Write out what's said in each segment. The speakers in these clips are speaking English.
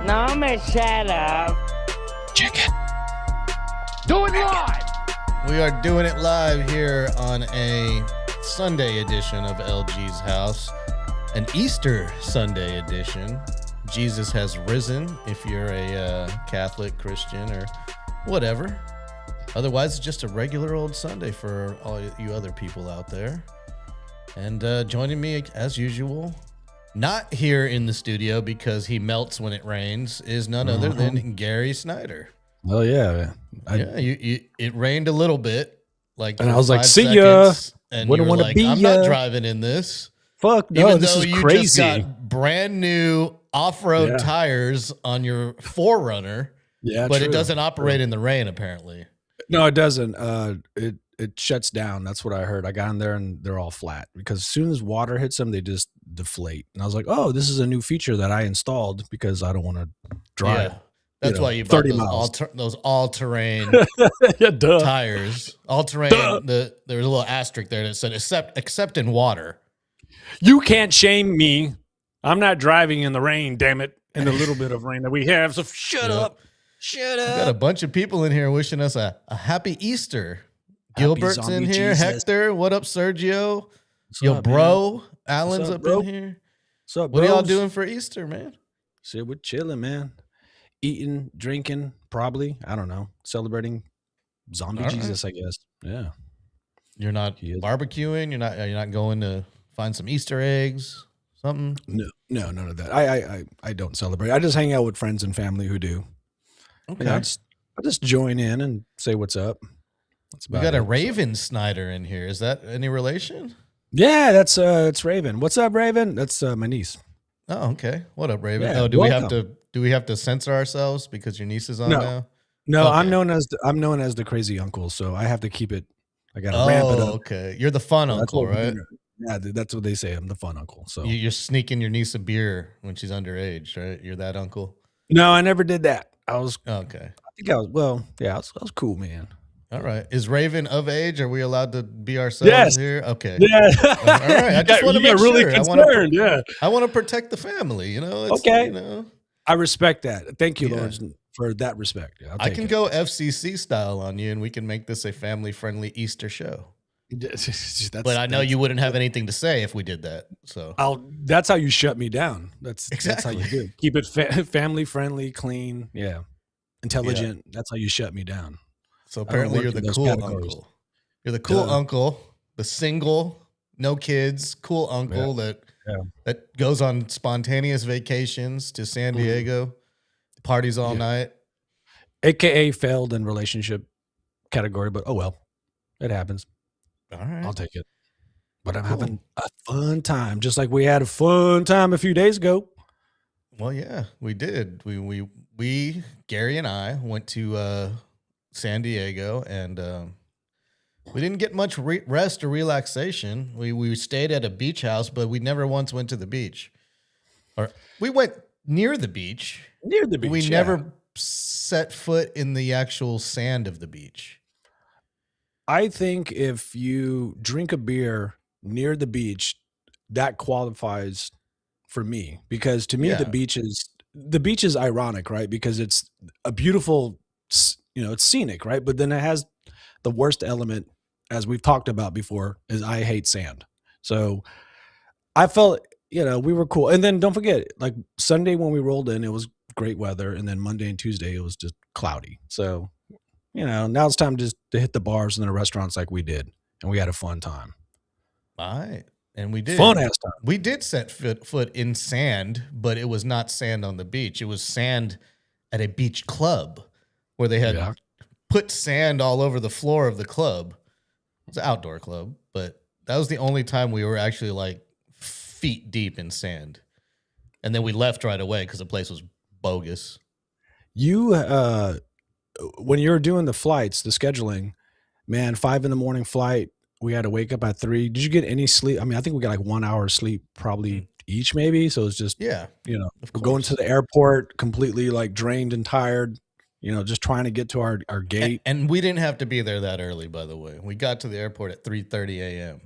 No me shut up. Chicken. Do it live. We are doing it live here on a Sunday edition of LG's House, an Easter Sunday edition. Jesus has risen if you're a Catholic, Christian, or whatever. Otherwise, it's just a regular old Sunday for all you other people out there. And joining me, as usual, not here in the studio because he melts when it rains, is none other than Gary Snyder. Oh yeah, it rained a little bit, and I was like, "See ya," and you were like, "I'm not driving in this." Fuck no, even this though is you crazy. just got brand new off-road tires on your 4Runner, but it doesn't operate in the rain apparently. No, it doesn't. It shuts down. That's what I heard. I got in there and they're all flat because as soon as water hits them, they just deflate. And I was like, "Oh, this is a new feature that I installed because I don't want to drive." Yeah. That's why you bought those all-terrain tires. All-terrain. There was a little asterisk there that said except in water. You can't shame me. I'm not driving in the rain, damn it, in the little bit of rain that we have. So shut up. Shut up. We got a bunch of people in here wishing us a happy Easter. Gilbert's in here. Jesus. Hector, what up, Sergio? Yo, bro. Man? Alan's up in here. What's up, bros? What are y'all doing for Easter, man? So we're chilling, man. Eating, drinking, probably. I don't know. Celebrating zombie Jesus, I guess. Yeah. You're not barbecuing. You're not going to find some Easter eggs, something. No, none of that. I don't celebrate. I just hang out with friends and family who do. Okay. You know, I just join in and say what's up. We got a Raven Snyder in here. Is that any relation? Yeah, it's Raven. What's up, Raven? That's my niece. Oh, okay. What up, Raven? Yeah, do we have to censor ourselves because your niece is on now? No, okay. I'm known as the crazy uncle, so I have to keep it. I got to ramp it up. Okay. You're the fun uncle, right? Yeah, that's what they say. I'm the fun uncle. So you're sneaking your niece a beer when she's underage, right? You're that uncle. No, I never did that. I was okay. I think I was. Well, yeah, I was cool, man. All right. Is Raven of age? Are we allowed to be ourselves here? Okay. Yeah. All right. I just want to make really sure. Concerned. I want to protect the family. You know. Okay. You know. I respect that. Thank you, Lawrence, for that respect. Yeah, I can go FCC style on you, and we can make this a family-friendly Easter show. But I know you wouldn't have anything to say if we did that. So that's how you shut me down. That's how you do. Keep it family friendly, clean, intelligent. Yeah. That's how you shut me down. So apparently you're the cool uncle. You're the cool uncle, the single, no kids, cool uncle that goes on spontaneous vacations to San Diego, parties all night. AKA failed in relationship category, but oh well, it happens. All right. I'll take it. But I'm having a fun time, just like we had a fun time a few days ago. Well, yeah, we did. We Gary and I went to San Diego, and we didn't get much rest or relaxation. We stayed at a beach house, but we never once went to the beach. Or we went near the beach. Near the beach. We never set foot in the actual sand of the beach. I think if you drink a beer near the beach, that qualifies for me, because to me the beach is ironic, right? Because it's a beautiful, it's scenic, right? But then it has the worst element, as we've talked about before, is I hate sand. So I felt, we were cool. And then don't forget, like Sunday when we rolled in, it was great weather, and then Monday and Tuesday it was just cloudy. So now it's time just to hit the bars and the restaurants like we did. And we had a fun time. All right. And we did. Fun ass time. We did set foot in sand, but it was not sand on the beach. It was sand at a beach club where they had put sand all over the floor of the club. It was an outdoor club, but that was the only time we were actually like feet deep in sand. And then we left right away because the place was bogus. When you were doing the flights, the scheduling, man, 5 a.m. flight, we had to wake up at 3. Did you get any sleep? I mean, I think we got like 1 hour sleep probably each, maybe. So it's just, we're going to the airport completely like drained and tired, just trying to get to our gate. And we didn't have to be there that early, by the way. We got to the airport at 3:30 a.m.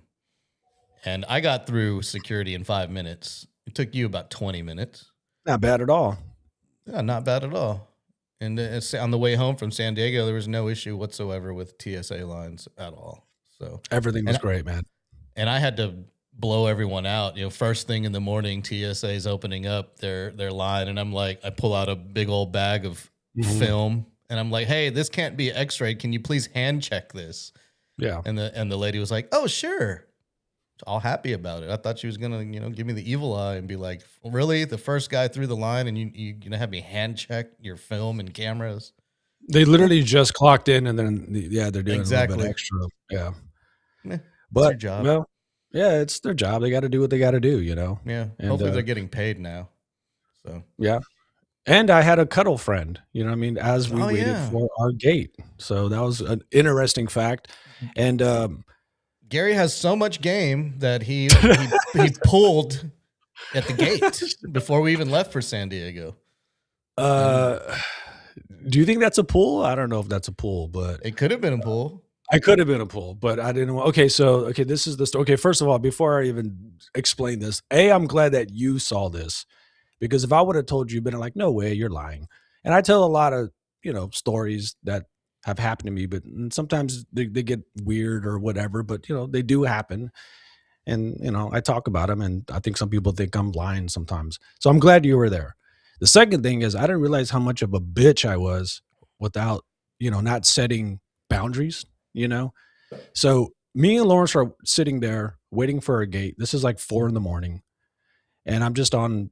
And I got through security in 5 minutes. It took you about 20 minutes. Not bad at all. Yeah, not bad at all. And on the way home from San Diego, there was no issue whatsoever with TSA lines at all. So Everything was and great, man. and I had to blow everyone out. First thing in the morning, TSA is opening up their line, and I'm like, I pull out a big old bag of film, and I'm like, hey, this can't be X-rayed. Can you please hand check this? Yeah. And the lady was like, oh, sure. All happy about it. I thought she was gonna, give me the evil eye and be like, really, the first guy through the line, and you gonna have me hand check your film and cameras? They literally just clocked in, and then they're doing a little bit extra. Yeah, but your job. Well, yeah, it's their job. They got to do what they got to do, Yeah. And, hopefully they're getting paid now. So yeah. And I had a cuddle friend, you know what I mean, as we waited for our gate. So that was an interesting fact. And Gary has so much game that he pulled at the gate before we even left for San Diego. Do you think that's a pool? I don't know if that's a pool, but it could have been a pool. I could have been a pool, but I didn't want. Okay, this is the story. Okay, first of all, before I even explain this, I'm glad that you saw this, because if I would have told you, you'd been like, no way, you're lying. And I tell a lot of, stories that have happened to me, but sometimes they get weird or whatever, but they do happen. And, I talk about them, and I think some people think I'm lying sometimes. So I'm glad you were there. The second thing is, I didn't realize how much of a bitch I was without, not setting boundaries, So me and Lawrence are sitting there waiting for a gate. This is like 4 a.m. and I'm just on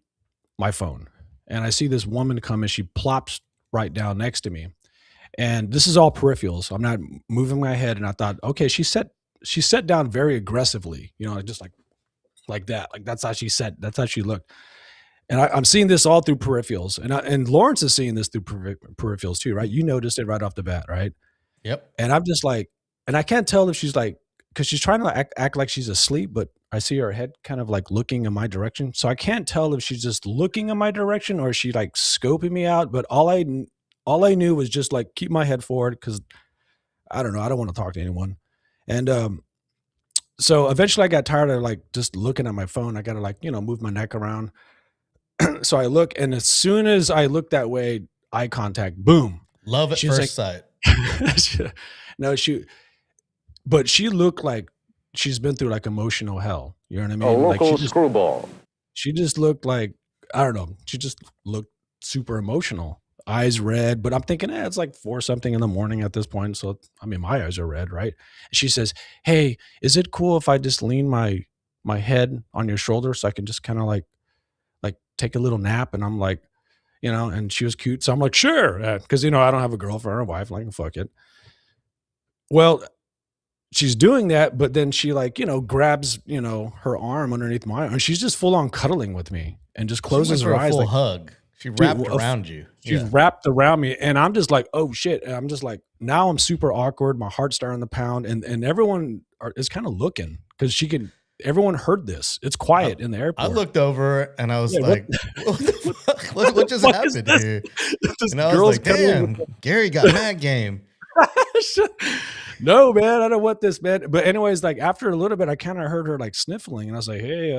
my phone, and I see this woman come, and she plops right down next to me. And this is all peripherals. I'm not moving my head. And I thought, okay, she sat down very aggressively, just like that. Like that's how she sat. That's how she looked. And I'm seeing this all through peripherals. And Lawrence is seeing this through peripherals too, right? You noticed it right off the bat, right? Yep. And I'm just like, and I can't tell if she's like, because she's trying to act like she's asleep, but I see her head kind of like looking in my direction. So I can't tell if she's just looking in my direction or is she like scoping me out. But all I knew was just like keep my head forward, because I don't know, I don't want to talk to anyone. And so eventually I got tired of like just looking at my phone. I got to like, move my neck around. So I look, and as soon as I look that way, eye contact, boom. Love at first sight. No, but she looked like she's been through like emotional hell. You know what I mean? A local like screwball. She just looked like, I don't know. She just looked super emotional, eyes red. But I'm thinking, it's like 4 something in the morning at this point. So, I mean, my eyes are red, right? She says, hey, is it cool if I just lean my head on your shoulder so I can just kind of like take a little nap? And I'm like, and she was cute. So I'm like, sure. Because, I don't have a girlfriend or a wife. Like, fuck it. Well, she's doing that, but then she like, grabs, her arm underneath my arm, and she's just full on cuddling with me and just closes her eyes. Full like hug. She wrapped around you. She's wrapped around me, and I'm just like, oh shit. And I'm just like, now I'm super awkward. My heart's starting to pound, and everyone is kind of looking, because everyone heard this. It's quiet in the airport. I looked over and I was like, what the fuck? What just happened here? And I was like, damn, Gary got mad game. No, man, I don't want this, man. But anyways, like after a little bit, I kind of heard her like sniffling, and I was like, hey,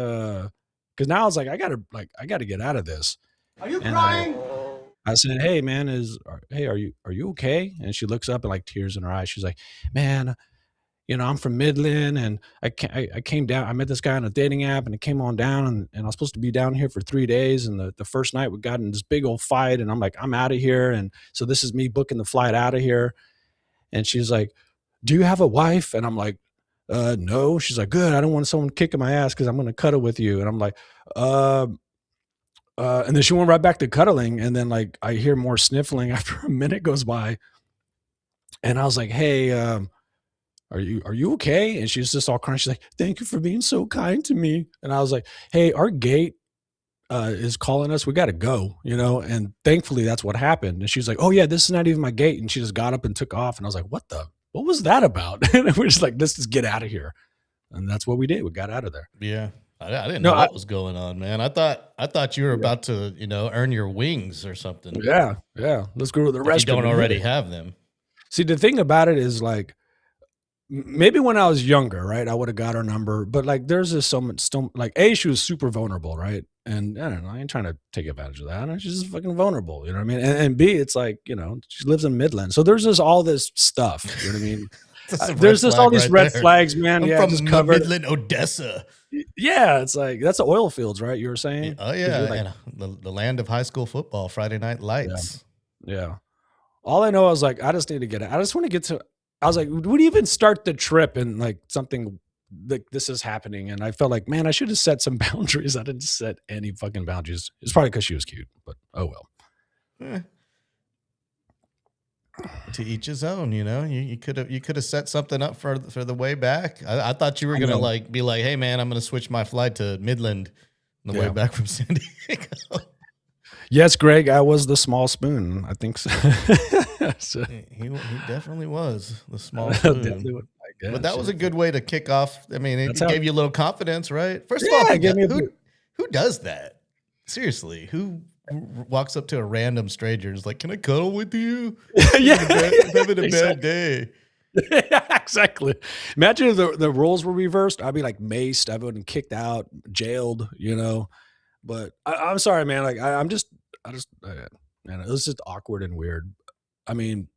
because now I was like, I gotta get out of this. Are you crying? I said, hey, man, are you okay? And she looks up and like tears in her eyes. She's like, man, I'm from Midland, and I came down. I met this guy on a dating app, and it came on down, and I was supposed to be down here for 3 days. And the first night we got in this big old fight, and I'm like, I'm out of here. And so this is me booking the flight out of here. And she's like, do you have a wife? And I'm like, no. She's like, good. I don't want someone kicking my ass, because I'm going to cuddle with you. And I'm like, and then she went right back to cuddling. And then like, I hear more sniffling after a minute goes by. And I was like, hey, are you okay? And she's just all crying. She's like, thank you for being so kind to me. And I was like, hey, our gate is calling us. We got to go, and thankfully that's what happened. And she's like, oh yeah, this is not even my gate. And she just got up and took off. And I was like, what was that about? And we're just like, let's just get out of here. And that's what we did. We got out of there. Yeah. I didn't know what was going on, man. I thought you were about to, earn your wings or something. Yeah. Let's go to the restaurant. You don't already have them. See, the thing about it is like, maybe when I was younger, right, I would have got her number. But like, there's just so much, still like, she was super vulnerable, right? And I don't know, I ain't trying to take advantage of that. She's just fucking vulnerable, you know what I mean? And B, it's like, she lives in Midland, so there's just all this stuff, you know what I mean? There's just all these red flags, man. I'm from Midland, Odessa. Yeah, it's like that's the oil fields, right? You were saying? Oh yeah, like, and the land of high school football, Friday night lights. Yeah. All I know is like I just need to get it. I just want to get to. I was like, would we even start the trip and like something like this is happening? And I felt like, man, I should have set some boundaries. I didn't set any fucking boundaries. It's probably because she was cute, but oh well. To each his own, You could have set something up for the way back. I thought you were gonna like be like, hey man, I'm gonna switch my flight to Midland on the way back from San Diego. Yes, Greg, I was the small spoon. I think so. So he definitely was the small spoon. But that was a good way to kick off. I mean, it gave you a little confidence, right? First of all, who does that? Seriously, who walks up to a random stranger and is like, "Can I cuddle with you? I'm having a bad day." Yeah, exactly. Imagine if the roles were reversed. I'd be like maced. I would have been kicked out, jailed. But I'm sorry, man. Like man, it was just awkward and weird. I mean,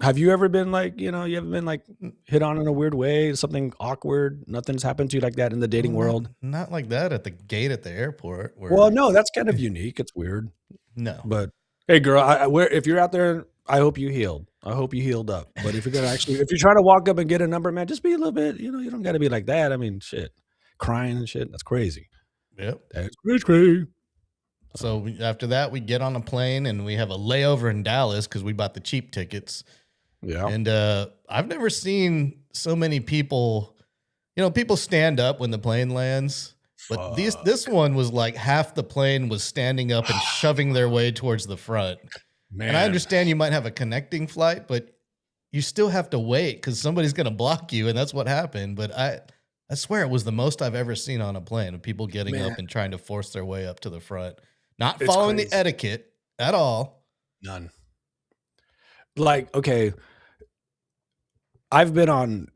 have you ever been like, you haven't been like hit on in a weird way, something awkward? Nothing's happened to you like that in the dating world? Not like that at the gate at the airport. Well, no, that's kind of unique. It's weird. No, but hey, girl, if you're out there, I hope you healed. I hope you healed up. But if you're gonna if you're trying to walk up and get a number, man, just be a little bit. You don't got to be like that. I mean, shit, crying and shit. That's crazy. Yep, that's crazy. So after that, we get on a plane and we have a layover in Dallas because we bought the cheap tickets. Yeah. And I've never seen so many people, people stand up when the plane lands. But this one was like half the plane was standing up and shoving their way towards the front. Man. And I understand you might have a connecting flight, but you still have to wait because somebody's going to block you. And that's what happened. But I swear it was the most I've ever seen on a plane of people getting up and trying to force their way up to the front. Not following the etiquette at all. None. Like, okay, I've been on,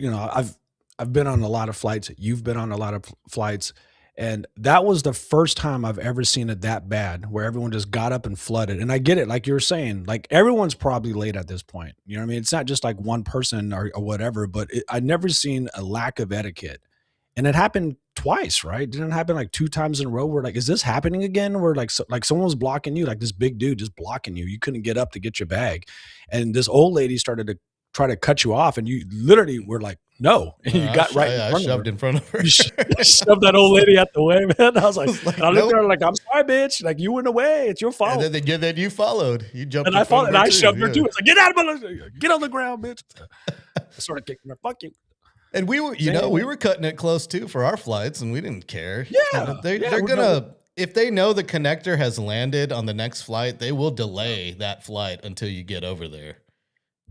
I've been on a lot of flights. You've been on a lot of flights. And that was the first time I've ever seen it that bad where everyone just got up and flooded. And I get it. Like you were saying, like everyone's probably late at this point. You know what I mean? It's not just like one person or whatever, but I'd never seen a lack of etiquette. And it happened twice, right? Didn't it happen like 2 times in a row? We're like, is this happening again? Where like someone was blocking you, like this big dude just blocking you. You couldn't get up to get your bag. And this old lady started to try to cut you off, and you literally were like, no. And you got right in front of her. In front of her. You shoved that old lady out the way, man. I was like, I looked at her like, I'm sorry, bitch. Like, you went away. It's your fault. And then you followed. You jumped. And I followed, and I shoved her too. It's like, get out of my, get on the ground, bitch. I started kicking her. Fuck you. And we were, we were cutting it close too for our flights, and we didn't care. Yeah, they're gonna if they know the connector has landed on the next flight, they will delay that flight until you get over there.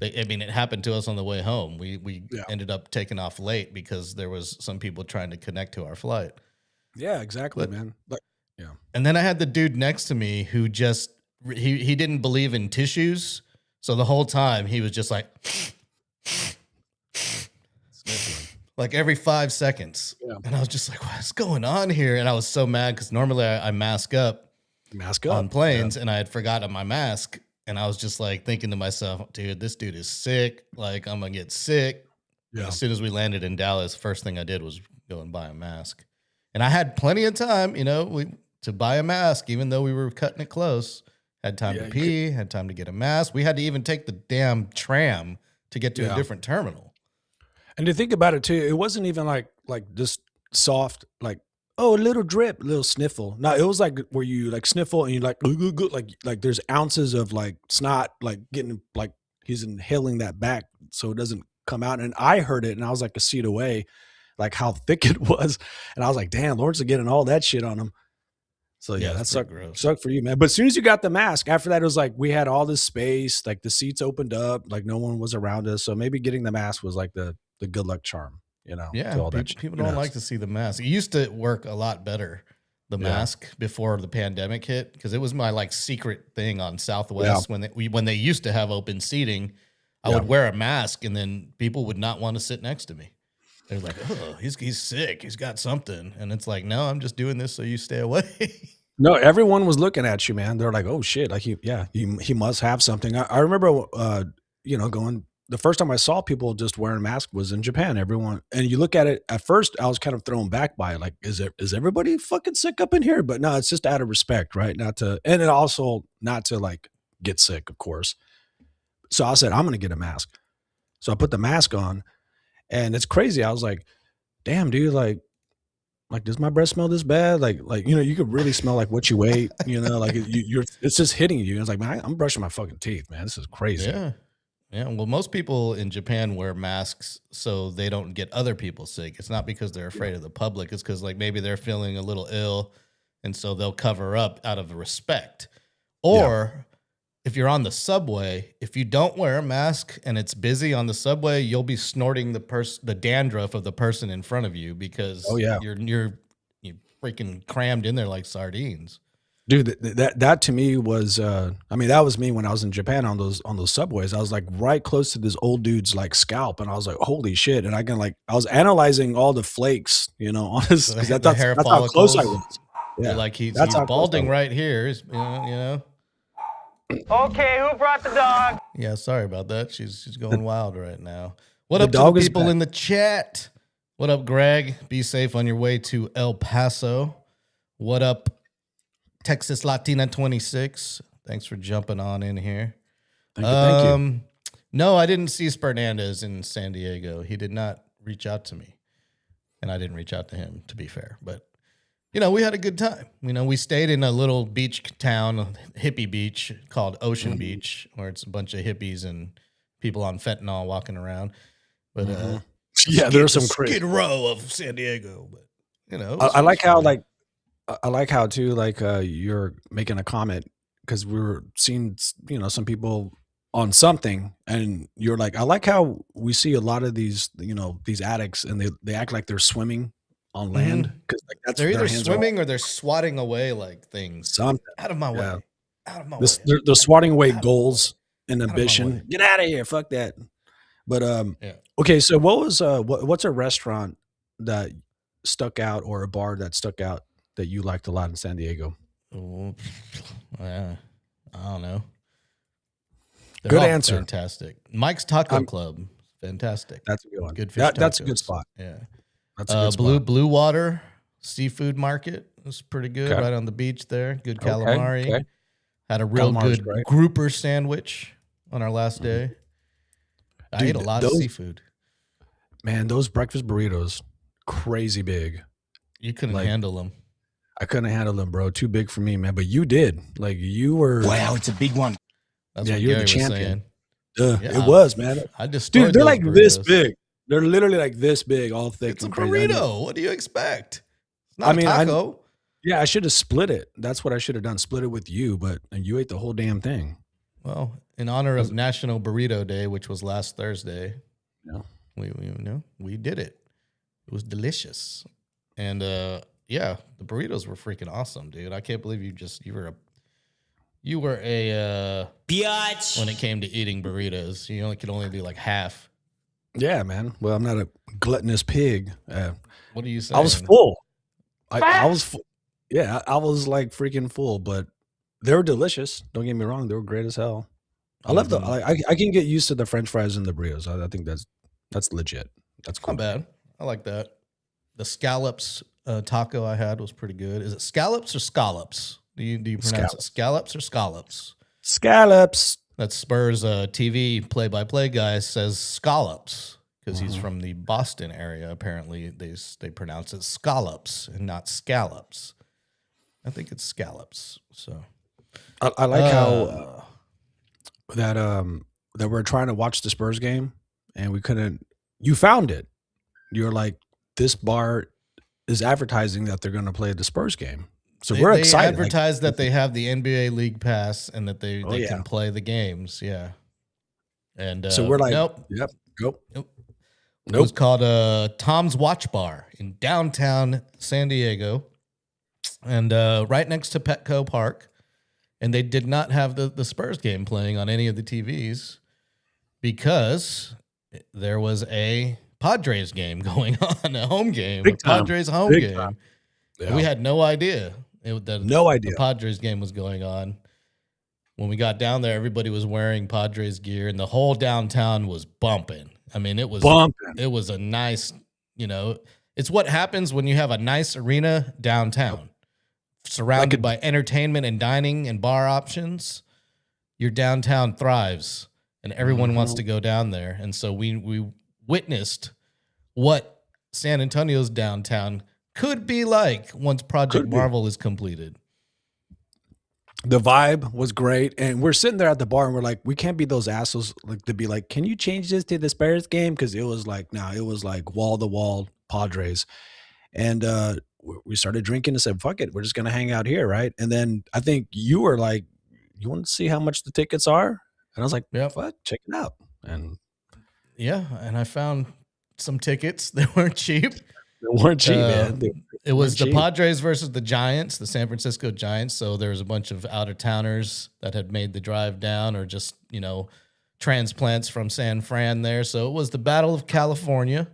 It happened to us on the way home. We ended up taking off late because there was some people trying to connect to our flight. Yeah, exactly, man. And then I had the dude next to me who just he didn't believe in tissues, so the whole time he was just like. Like every 5 seconds. Yeah. And I was just like, what's going on here? And I was so mad because normally I mask up on planes, and I had forgotten my mask. And I was just like thinking to myself, dude, this dude is sick. Like, I'm going to get sick. Yeah. As soon as we landed in Dallas, first thing I did was go and buy a mask. And I had plenty of time, to buy a mask, even though we were cutting it close. Had time to pee, had time to get a mask. We had to even take the damn tram to get to a different terminal. And to think about it too, it wasn't even like just soft, like, oh, a little drip, a little sniffle. No, it was like where you like sniffle and you like there's ounces of like snot, like getting like he's inhaling that back so it doesn't come out. And I heard it, and I was like a seat away, like how thick it was, and I was like, damn, Lawrence is getting all that shit on him. So yeah, that sucked for you, man. But as soon as you got the mask, after that, it was like we had all this space, like the seats opened up, like no one was around us. So maybe getting the mask was like the good luck charm, Yeah, people don't like to see the mask. It used to work a lot better, the mask, before the pandemic hit, because it was my like secret thing on Southwest when they used to have open seating. I would wear a mask, and then people would not want to sit next to me. They're like, "Oh, he's sick. He's got something," and it's like, "No, I'm just doing this so you stay away." No, everyone was looking at you, man. They're like, "Oh shit!" Like he must have something. I remember, going the first time I saw people just wearing masks was in Japan. Everyone, and you look at it at first, I was kind of thrown back by it. Like, is everybody fucking sick up in here? But no, it's just out of respect, right? Not to, and it also not to like get sick, of course. So I said, I'm gonna get a mask. So I put the mask on, and it's crazy. I was like, damn, dude, like, does my breath smell this bad? Like, you could really smell like what you ate, like it's just hitting you. It's like, man, I'm brushing my fucking teeth, man. This is crazy. Yeah. Yeah. Well, most people in Japan wear masks so they don't get other people sick. It's not because they're afraid of the public. It's because like maybe they're feeling a little ill, and so they'll cover up out of respect. Or if you're on the subway, if you don't wear a mask and it's busy on the subway, you'll be snorting the dandruff of the person in front of you because you're freaking crammed in there like sardines. Dude, that to me was that was me when I was in Japan on those subways. I was like right close to this old dude's like scalp, and I was like, holy shit. And I was analyzing all the flakes, on his, because that's how close I was. Yeah, like he's balding right here. Okay, who brought the dog? Yeah, sorry about that. She's going wild right now. What up to the people in the chat? What up, Greg? Be safe on your way to El Paso. What up, Texas Latina 26? Thanks for jumping on in here. Thank you. No, I didn't see Fernandez in San Diego. He did not reach out to me, and I didn't reach out to him, to be fair. But we had a good time. We stayed in a little beach town, hippie beach called Ocean Beach, where it's a bunch of hippies and people on fentanyl walking around. But there's some crazy Skid Row of San Diego. But I like how I like how too you're making a comment because we were seeing some people on something, and you're like, I like how we see a lot of these these addicts, and they act like they're swimming on land because that's they're either swimming or they're swatting away like things. Something out of my way. Yeah. Out of my way. They're swatting away goals and ambition. Get out of here, fuck that. But okay. So what was what's a restaurant that stuck out, or a bar that stuck out that you liked a lot in San Diego? Oh, I don't know. They're Good all answer. Fantastic. Mike's Taco Club. Fantastic. That's a good one. Good fish. That's a good spot. Yeah. That's a good spot. Blue Water Seafood Market was pretty good, right on the beach there. Good calamari. Okay. Had a real Calamari's good great. grouper sandwich on our last day. I ate a lot of seafood. Man, those breakfast burritos, crazy big. You couldn't handle them. I couldn't handle them, bro. Too big for me, man. But you did. Like, you were. Wow, it's a big one. That's what you're the champion. It was, man. Dude, they're like burritos. This big. They're literally like this big, all thick. It's a burrito. What do you expect? It's not a taco. I should have split it. That's what I should have done. Split it with you, and you ate the whole damn thing. Well, in honor of National Burrito Day, which was last Thursday, we did it. It was delicious, and the burritos were freaking awesome, dude. I can't believe you were a biatch when it came to eating burritos. You could only do like half. Yeah, man. Well, I'm not a gluttonous pig. What are you saying? I was full. I was full. Yeah, I was like freaking full, but they were delicious. Don't get me wrong; they were great as hell. I love the. I can get used to the French fries and the burritos. I think that's legit. That's cool. Not bad. I like that. The scallops taco I had was pretty good. Is it scallops or scallops? Do you pronounce it scallops or scallops? Scallops. That Spurs TV play-by-play guy says scallops because he's from the Boston area. Apparently, they pronounce it scallops and not scallops. I think it's scallops. So I like how that we're trying to watch the Spurs game and we couldn't. You found it. You're like, this bar is advertising that they're going to play the Spurs game. So we're excited. They advertise that they have the NBA League Pass and that they can play the games. Yeah. And so we're like, nope. Yep. Nope. It was called Tom's Watch Bar in downtown San Diego, and right next to Petco Park. And they did not have the Spurs game playing on any of the TVs. because there was a Padres game going on, a home game, Big a time. Padres home Big game. time. Yeah. We had no idea No the idea. Padres game was going on. When we got down there, everybody was wearing Padres gear, and the whole downtown was bumping. I mean, it was Bumping. It was a nice, it's what happens when you have a nice arena downtown, surrounded by entertainment and dining and bar options. Your downtown thrives, and everyone wants to go down there. And so we witnessed what San Antonio's downtown could be like once Project Marvel is completed. The vibe was great, and we're sitting there at the bar, and we're like, we can't be those assholes like to be like, can you change this to the Spurs game? Because it was like, it was like wall to wall Padres, and we started drinking and said, fuck it, we're just gonna hang out here, right? And then I think you were like, you want to see how much the tickets are? And I was like, yeah, what? Check it out. And yeah, and I found some tickets that weren't cheap. They weren't cheap, man. It was the Padres versus the Giants, the San Francisco Giants. So there was a bunch of out-of-towners that had made the drive down, or just, transplants from San Fran there. So it was the Battle of California.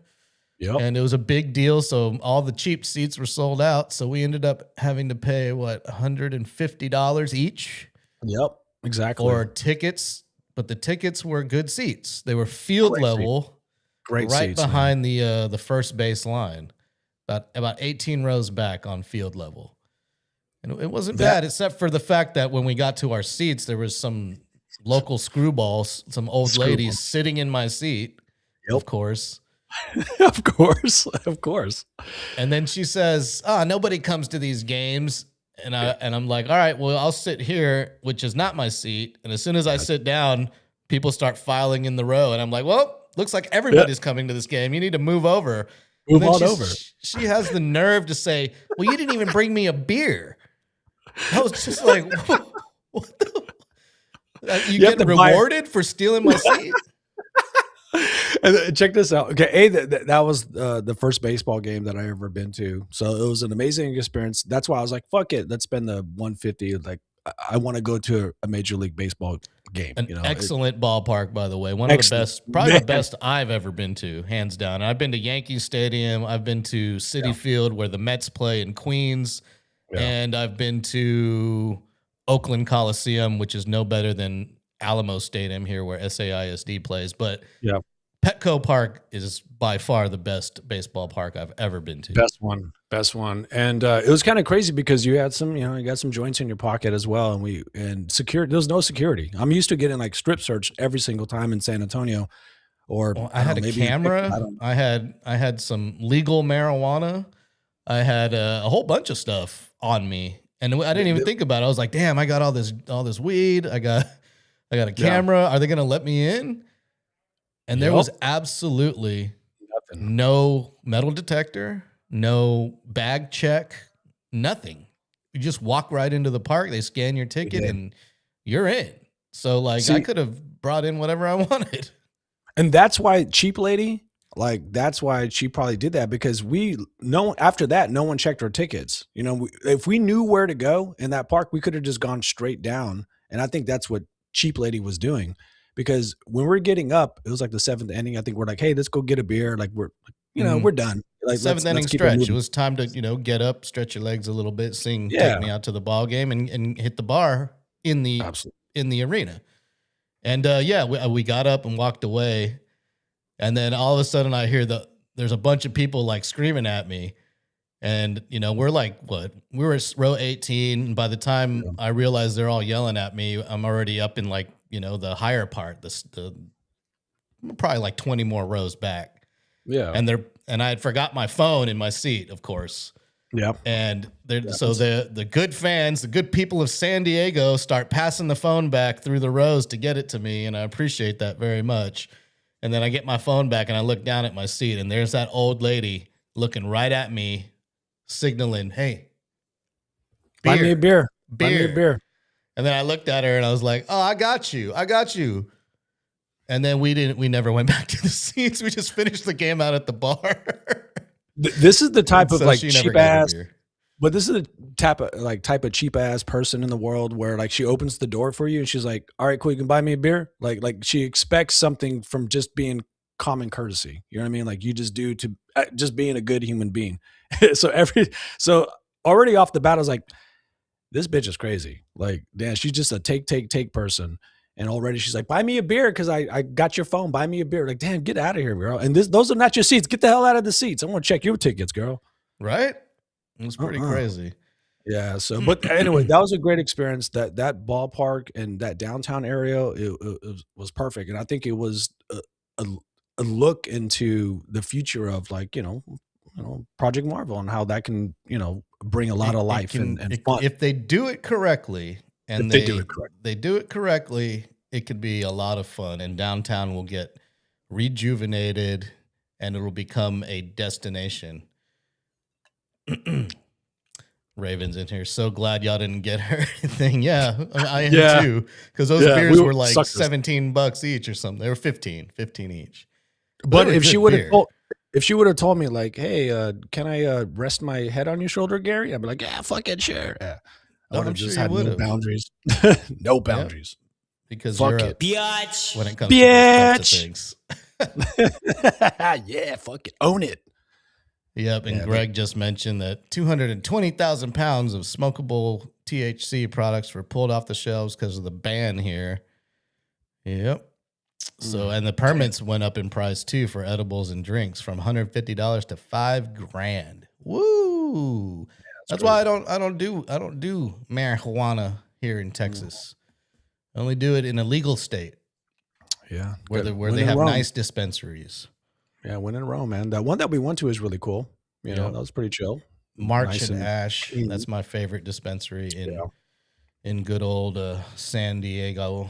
Yep. And it was a big deal. So all the cheap seats were sold out. So we ended up having to pay, $150 each? Yep, exactly. For tickets. But the tickets were good seats. They were field level. Great right seats, behind the first base line, about 18 rows back on field level. And it wasn't bad, except for the fact that when we got to our seats, there was some local screwballs, some old ladies sitting in my seat, of course. Of course. And then she says, nobody comes to these games. And I'm like, all right, well, I'll sit here, which is not my seat. And as soon as I sit down, people start filing in the row. And I'm like, well, looks like everybody's coming to this game. You need to move over. Move on over. She has the nerve to say, well, you didn't even bring me a beer. I was just like, what the? You get rewarded for stealing my seat? And check this out. Okay, that was the first baseball game that I ever been to. So it was an amazing experience. That's why I was like, fuck it. Let's spend the $150. Like, I want to go to a Major League Baseball game. Excellent ballpark, by the way. One of the best, probably the best I've ever been to, hands down. And I've been to Yankee Stadium. I've been to Citi Field, where the Mets play in Queens. Yeah. And I've been to Oakland Coliseum, which is no better than Alamo Stadium here, where SAISD plays. But Petco Park is by far the best baseball park I've ever been to. Best one. And it was kind of crazy because you had some, you got some joints in your pocket as well. And security, there was no security. I'm used to getting like strip searched every single time in San Antonio. Or I had a camera. I had some legal marijuana. I had a whole bunch of stuff on me, and I didn't even think about it. I was like, damn, I got all this weed. I got a camera. Are they going to let me in? And there was absolutely no metal detector, no bag check, nothing. You just walk right into the park. They scan your ticket and you're in. So I could have brought in whatever I wanted. And that's why Cheap Lady, that's why she probably did that, because after that, no one checked our tickets. If we knew where to go in that park, we could have just gone straight down. And I think that's what Cheap Lady was doing. Because when we're getting up, it was like the seventh inning. I think we're like, hey, let's go get a beer. Like we're done. Like seventh inning stretch. It was time to, get up, stretch your legs a little bit, take me out to the ball game and hit the bar in the arena. And we got up and walked away. And then all of a sudden I hear there's a bunch of people screaming at me. And, we're we were row 18. And by the time I realized they're all yelling at me, I'm already up in the higher part, the probably 20 more rows back. Yeah. And I had forgot my phone in my seat, of course. Yeah. And so the good fans, the good people of San Diego start passing the phone back through the rows to get it to me. And I appreciate that very much. And then I get my phone back and I look down at my seat and there's that old lady looking right at me, signaling, hey, buy me a beer. Buy me a beer. And then I looked at her and I was like, oh, I got you. And then we never went back to the seats. We just finished the game out at the bar. This is the type of cheap ass But this is the type of cheap ass person in the world where like she opens the door for you and she's like, "All right, cool, you can buy me a beer." Like she expects something from just being common courtesy. You know what I mean? Like you just do to just being a good human being. so already off the bat, I was like, this bitch is crazy. Like, damn, she's just a take person. And already she's like, buy me a beer because I got your phone. Buy me a beer. Like, damn, get out of here, girl. And those are not your seats. Get the hell out of the seats. I want to check your tickets, girl. Right? It was pretty crazy. Yeah. So, but anyway, that was a great experience. That ballpark and that downtown area, it was perfect. And I think it was a look into the future of like, Project Marvel and how that can, bring a lot of life and fun. If they do it correctly, and they do it correctly, it could be a lot of fun. And downtown will get rejuvenated and it will become a destination. Raven's in here. So glad y'all didn't get her anything. Yeah, I am too. Because those beers were like $17 each or something. They were 15 each. But if she would have told me like, hey, can I rest my head on your shoulder, Gary? I'd be like, yeah, fucking sure. Yeah. I would have just had no boundaries. No boundaries. Because fuck you're it. Biatch. When it comes to those types of things. Yeah, fuck it. Own it. Yep, and Greg just mentioned that 220,000 pounds of smokable THC products were pulled off the shelves because of the ban here. Yep. So, and the permits went up in price too for edibles and drinks from $150 to $5,000. Woo! That's why I don't do marijuana here in Texas. I only do it in a legal state. Yeah, where they have nice dispensaries. Yeah, when in Rome, man. That one that we went to is really cool. That was pretty chill. March nice and Ash. That's my favorite dispensary in good old San Diego.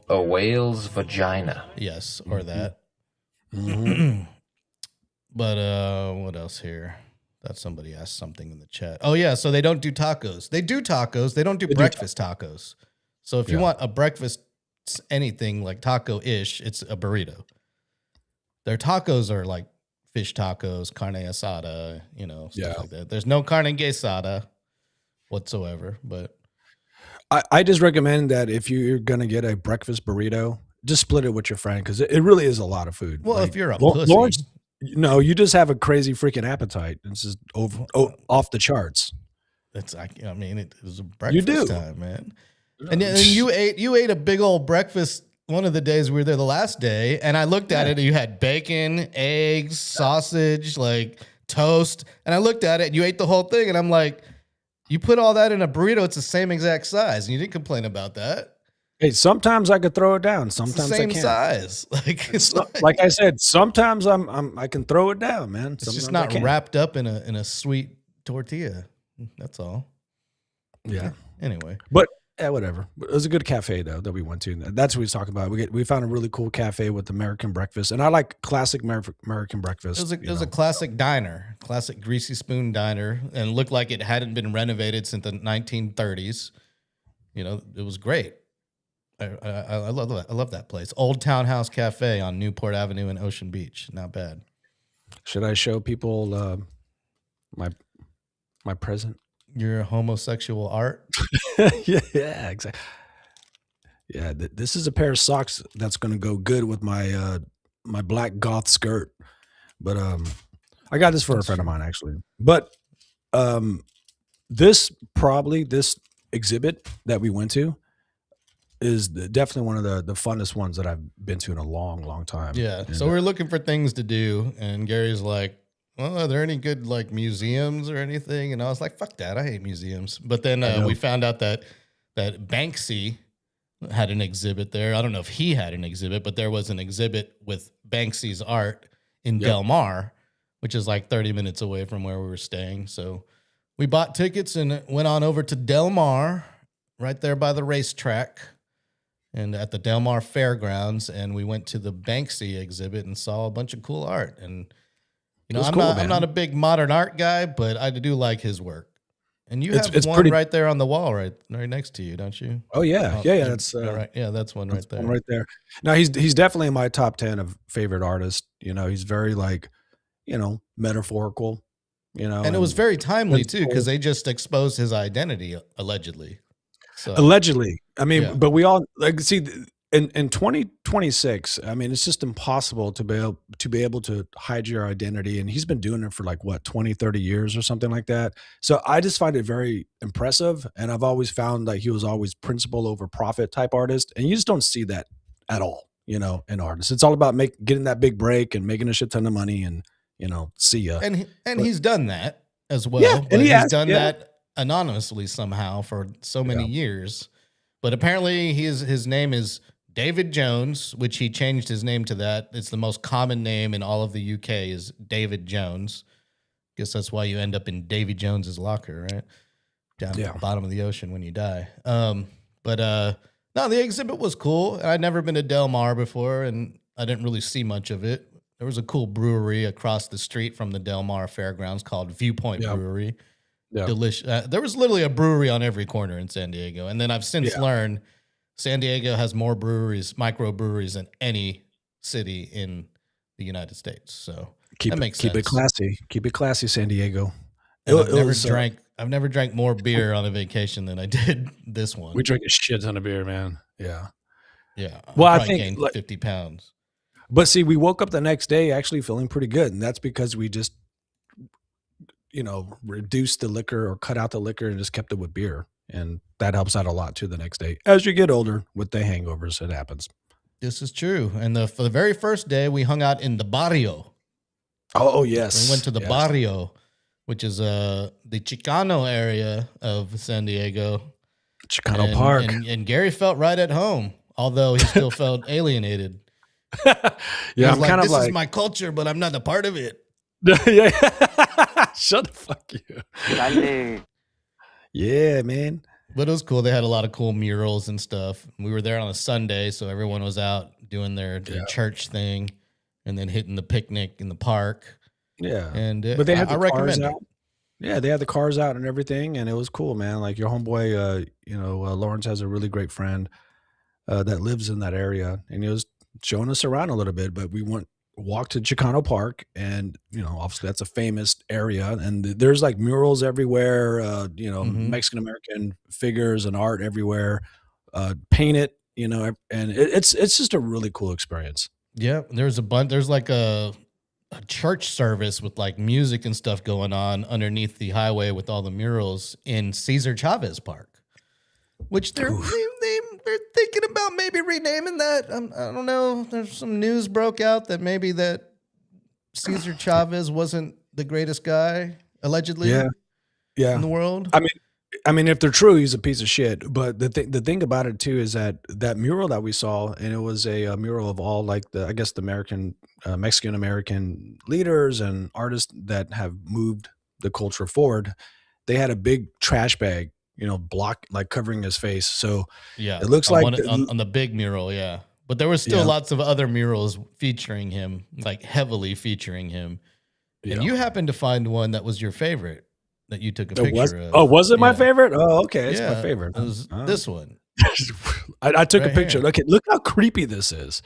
A whale's vagina. Yes, or that. But what else here? That somebody asked something in the chat. Oh yeah, so they don't do tacos. They do tacos. They don't do breakfast tacos. So if you want a breakfast anything like taco-ish, it's a burrito. Their tacos are like fish tacos, carne asada, stuff like that. There's no carne asada whatsoever, but I just recommend that if you're going to get a breakfast burrito, just split it with your friend because it really is a lot of food. Well, if you're a pussy. Lawrence, no, you just have a crazy freaking appetite. It's just off the charts. It was a breakfast time, man. And you ate a big old breakfast one of the days we were there the last day, and I looked at it and you had bacon, eggs, sausage, like toast. And I looked at it and you ate the whole thing. And I'm like, you put all that in a burrito, it's the same exact size. And you didn't complain about that. Hey, sometimes I could throw it down. Sometimes it's the same I can't. Size. Like I said, sometimes I can throw it down, man. It's just not wrapped up in a sweet tortilla. That's all. Yeah. Anyway. But whatever. It was a good cafe though that we went to. That's what we was talking about. We found a really cool cafe with American breakfast, and I like classic American breakfast. It was a classic diner, classic greasy spoon diner, and looked like it hadn't been renovated since the 1930s. It was great. I love that place. Old Townhouse Cafe on Newport Avenue in Ocean Beach. Not bad. Should I show people my present? Your homosexual art? Yeah, exactly. Yeah, this is a pair of socks that's going to go good with my my black goth skirt. But I got this for a friend of mine actually. But this exhibit that we went to is definitely one of the funnest ones that I've been to in a long, long time. Yeah. And so we're looking for things to do, and Gary's like, well, are there any good like museums or anything? And I was like, fuck that. I hate museums. But then we found out that Banksy had an exhibit there. I don't know if he had an exhibit, but there was an exhibit with Banksy's art in Del Mar, which is like 30 minutes away from where we were staying. So we bought tickets and went on over to Del Mar, right there by the racetrack and at the Del Mar Fairgrounds. And we went to the Banksy exhibit and saw a bunch of cool art. And I'm not a big modern art guy, but I do like his work. And you have one right there on the wall, right next to you, don't you? Oh yeah, yeah. That's right. Yeah, that's one right there. One right there. Now he's definitely in my top 10 of favorite artists. He's very metaphorical. And it was very timely too, because they just exposed his identity allegedly. So allegedly, I mean, yeah. but we all like see in 2026. I mean, it's just impossible to be able to hide your identity, and he's been doing it for like what 20, 30 years or something like that. So I just find it very impressive, and I've always found like he was always principle over profit type artist, and you just don't see that at all, in artists. It's all about getting that big break and making a shit ton of money, and see ya. And he's done that as well. Yeah, and he's done that anonymously somehow for so many years. But apparently his name is David Jones, which he changed his name to that. It's the most common name in all of the UK is David Jones. Guess that's why you end up in Davy Jones's locker, right? Down at the bottom of the ocean when you die. No, the exhibit was cool. I'd never been to Del Mar before, and I didn't really see much of it. There was a cool brewery across the street from the Del Mar Fairgrounds called Viewpoint Brewery. Yeah. Delicious. There was literally a brewery on every corner in San Diego. And then I've since learned San Diego has more breweries, microbreweries than any city in the United States. So that makes sense. Keep it classy. Keep it classy, San Diego. I've never drank more beer on a vacation than I did this one. We drank a shit ton of beer, man. Yeah. Yeah. Well, I think gained 50 pounds. But see, we woke up the next day actually feeling pretty good. And that's because we just, reduced the liquor or cut out the liquor and just kept it with beer. And that helps out a lot too the next day. As you get older with the hangovers, it happens. This is true. And for the very first day, we hung out in the barrio. Oh, yes. We went to the barrio, which is the Chicano area of San Diego. Chicano Park. And Gary felt right at home, although he still felt alienated. Yeah, I'm kind of this is my culture, but I'm not a part of it. Yeah. Shut the fuck you. Yeah, man. But it was cool. They had a lot of cool murals and stuff. We were there on a Sunday, so everyone was out doing their church thing and then hitting the picnic in the park. Yeah. And but they had I recommend it. Yeah, they had the cars out and everything, and it was cool, man. Like your homeboy, Lawrence has a really great friend that lives in that area, and he was showing us around a little bit, but we walked to Chicano Park, and obviously that's a famous area, and there's like murals everywhere, Mexican American figures and art everywhere, painted, and it's just a really cool experience. Yeah, there's like a church service with like music and stuff going on underneath the highway with all the murals in Cesar Chavez Park, which they're thinking about maybe renaming that. I don't know. There's some news broke out that maybe that Cesar Chavez wasn't the greatest guy, allegedly. Yeah. In the world. I mean, if they're true, he's a piece of shit. But the thing about it too is that mural that we saw, and it was a mural of all like the Mexican American leaders and artists that have moved the culture forward. They had a big trash bag, block like covering his face. So yeah, it looks like on the big mural. Yeah. But there was still lots of other murals featuring him, like heavily featuring him. And you happened to find one that was your favorite that you took a picture of. Oh, was it my favorite? Oh, okay. It's my favorite. It was this one. I took a picture. Here. Look how creepy this is.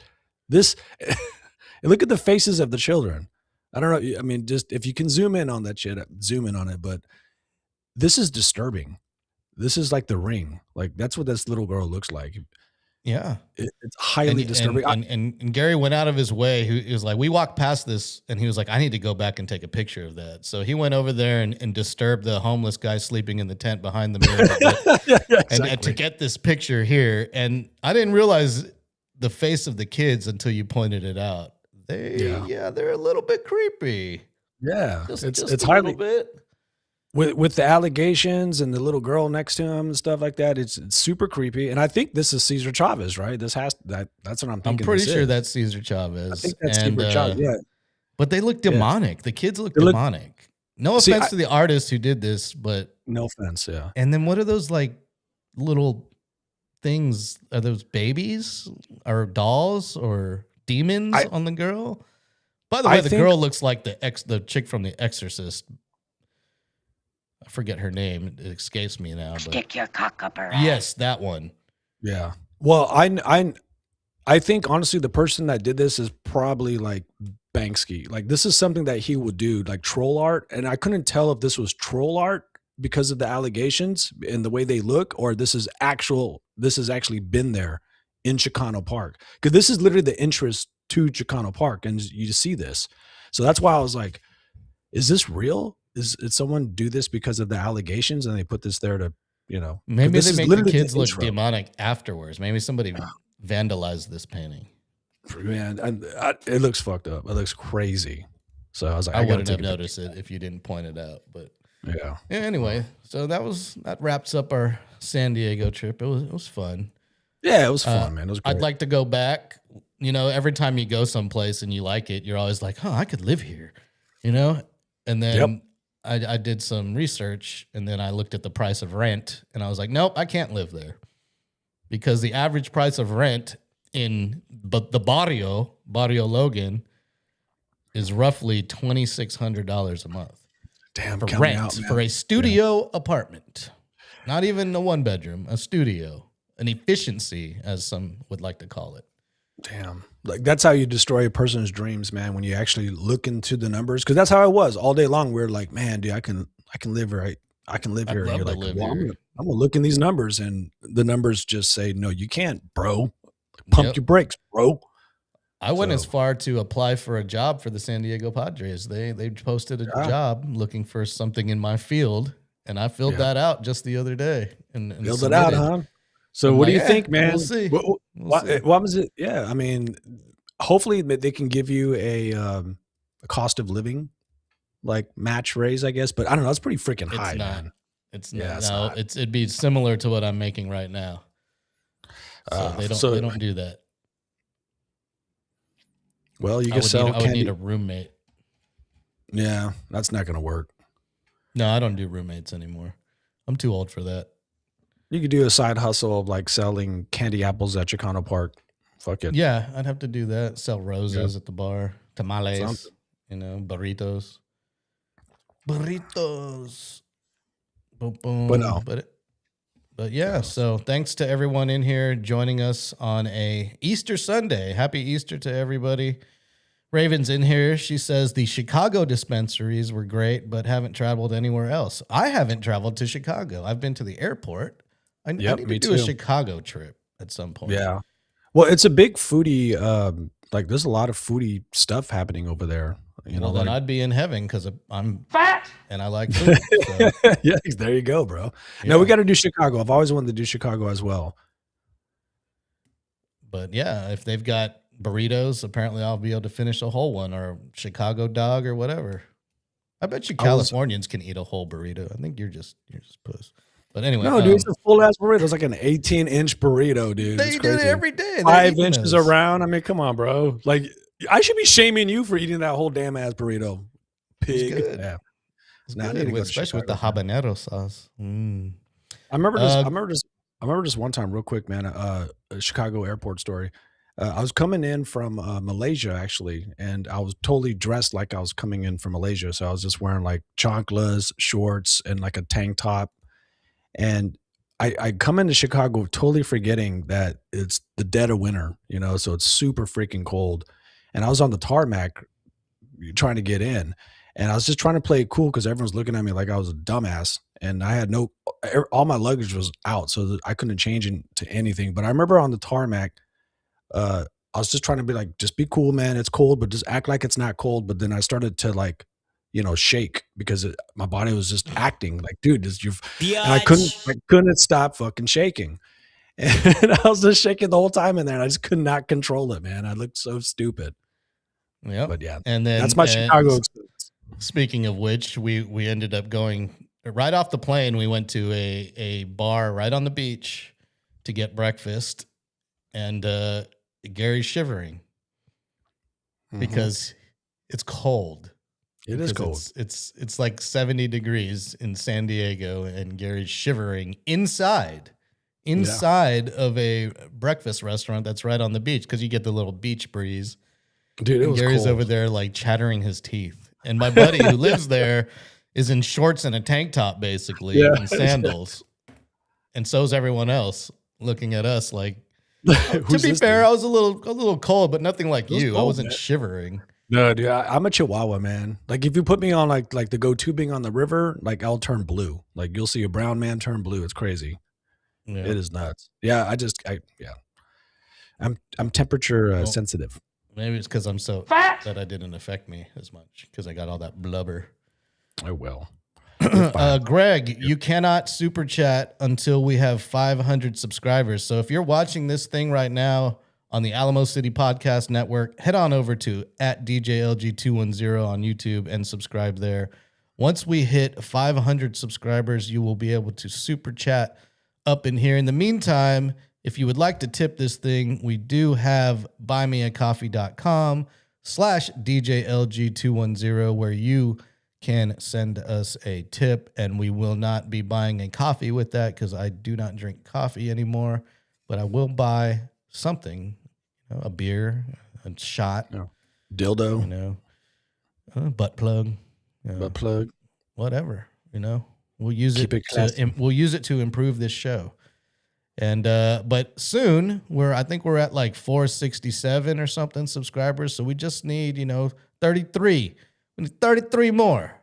Look at the faces of the children. I don't know. I mean, just if you can zoom in on that shit, zoom in on it. But this is disturbing. This is like The Ring. Like that's what this little girl looks like. Yeah, it's highly disturbing. And Gary went out of his way. He was like, we walked past this, and he was like, I need to go back and take a picture of that. So he went over there and disturbed the homeless guy sleeping in the tent behind the mirror, exactly. and to get this picture here. And I didn't realize the face of the kids until you pointed it out. They're a little bit creepy. Yeah, just it's a highly little bit. With the allegations and the little girl next to him and stuff like that, it's super creepy. And I think this is Cesar Chavez, right? That's what I'm thinking. I'm pretty sure that's Cesar Chavez. I think that's Cesar Chavez. Yeah, but they look demonic. The kids look demonic. No offense to the artist who did this, but no offense. Yeah. And then what are those like little things? Are those babies or dolls or demons on the girl? By the way, the girl looks like the chick from The Exorcist. I forget her name. It escapes me now. Stick your cock up her ass. Yes, that one. Yeah. Well, I think honestly, the person that did this is probably like Banksy. Like this is something that he would do, like troll art. And I couldn't tell if this was troll art because of the allegations and the way they look, or this has actually been there in Chicano Park. Because this is literally the entrance to Chicano Park, and you see this. So that's why I was like, is this real? Did someone do this because of the allegations and they put this there to, maybe they make the kids look demonic afterwards. Maybe somebody vandalized this painting. Man, it looks fucked up. It looks crazy. So I was like, I wouldn't have noticed it if you didn't point it out. But yeah. Anyway, so that wraps up our San Diego trip. It was fun. Yeah, it was fun, man. It was great. I'd like to go back. Every time you go someplace and you like it, you're always like, I could live here. And then I did some research, and then I looked at the price of rent, and I was like, nope, I can't live there. Because the average price of rent in the Barrio Logan is roughly $2,600 a month. Damn, for rent for a studio apartment. Not even a one bedroom, a studio. An efficiency, as some would like to call it. Damn. Like that's how you destroy a person's dreams, man, when you actually look into the numbers. Because that's how I was all day long. We're like, man, dude, I can live here. I can live here. And you're like, well, I'm gonna look in these numbers, and the numbers just say, no, you can't, bro. Pump your brakes, bro. I went as far to apply for a job for the San Diego Padres. They posted a job looking for something in my field, and I filled that out just the other day. And filled it out, huh? So what do you think, man? We'll see. What was it? Yeah, I mean, hopefully they can give you a cost of living like match raise, I guess. But I don't know. It's pretty freaking high, man. It's not. No, it'd be similar to what I'm making right now. So they don't do that. Well, you can sell. I would need a roommate. Yeah, that's not going to work. No, I don't do roommates anymore. I'm too old for that. You could do a side hustle of like selling candy apples at Chicano Park. Fuck it. Yeah, I'd have to do that. Sell roses at the bar, tamales, burritos. Boom, boom. But no. But yeah, so thanks to everyone in here joining us on a Easter Sunday. Happy Easter to everybody. Raven's in here. She says the Chicago dispensaries were great, but haven't traveled anywhere else. I haven't traveled to Chicago. I've been to the airport. I need to do a Chicago trip at some point. Yeah. Well, it's a big foodie. Like there's a lot of foodie stuff happening over there. Then I'd be in heaven because I'm fat and I like food. So. Yeah, there you go, bro. Yeah. No, we got to do Chicago. I've always wanted to do Chicago as well. But yeah, if they've got burritos, apparently I'll be able to finish a whole one, or Chicago dog or whatever. I bet you Californians can eat a whole burrito. I think you're just puss. But anyway, no, dude, it's a full ass burrito. It's like an 18-inch burrito, dude. They do it every day. 5 inches around. I mean, come on, bro. Like, I should be shaming you for eating that whole damn ass burrito. Pig. Yeah. Especially with the habanero sauce. I remember this one time, real quick, man. A Chicago airport story. I was coming in from Malaysia, actually, and I was totally dressed like I was coming in from Malaysia. So I was just wearing like chanclas, shorts, and like a tank top. And I come into Chicago totally forgetting that it's the dead of winter, so it's super freaking cold. And I was on the tarmac trying to get in, and I was just trying to play it cool because everyone's looking at me like I was a dumbass. And I had all my luggage was out, so I couldn't change into anything. But I remember on the tarmac, I was just trying to be like, just be cool, man. It's cold, but just act like it's not cold. But then I started to like, shake because my body was just acting like, dude, and I couldn't stop fucking shaking. And I was just shaking the whole time in there, and I just could not control it, man. I looked so stupid. Yeah. But yeah, and then that's my Chicago experience. Speaking of which, we ended up going right off the plane. We went to a bar right on the beach to get breakfast, and Gary's shivering because it's cold. It is cold. It's like 70 degrees in San Diego, and Gary's shivering inside of a breakfast restaurant that's right on the beach because you get the little beach breeze. Dude, it was Gary's cold. over there like chattering his teeth. And my buddy who lives there is in shorts and a tank top, basically, and sandals. And so's everyone else looking at us like, to be fair, I was a little cold, but nothing like you. I wasn't shivering. No, dude, I'm a Chihuahua, man. Like if you put me on like the go-tubing on the river, like I'll turn blue. Like you'll see a brown man turn blue. It's crazy. Yeah. It is nuts. Yeah, I'm temperature sensitive. Maybe it's because I'm so fat that it didn't affect me as much because I got all that blubber. I will. Greg, you cannot super chat until we have 500 subscribers. So if you're watching this thing right now on the Alamo City Podcast Network, head on over to @DJLG210 on YouTube and subscribe there. Once we hit 500 subscribers, you will be able to super chat up in here. In the meantime, if you would like to tip this thing, we do have buymeacoffee.com/DJLG210 where you can send us a tip, and we will not be buying a coffee with that because I do not drink coffee anymore, but I will buy something, a beer, a shot, dildo, butt plug, whatever, we'll use we'll use it to improve this show. And but soon I think we're at like 467 or something subscribers, so we just need 33. We need 33 more.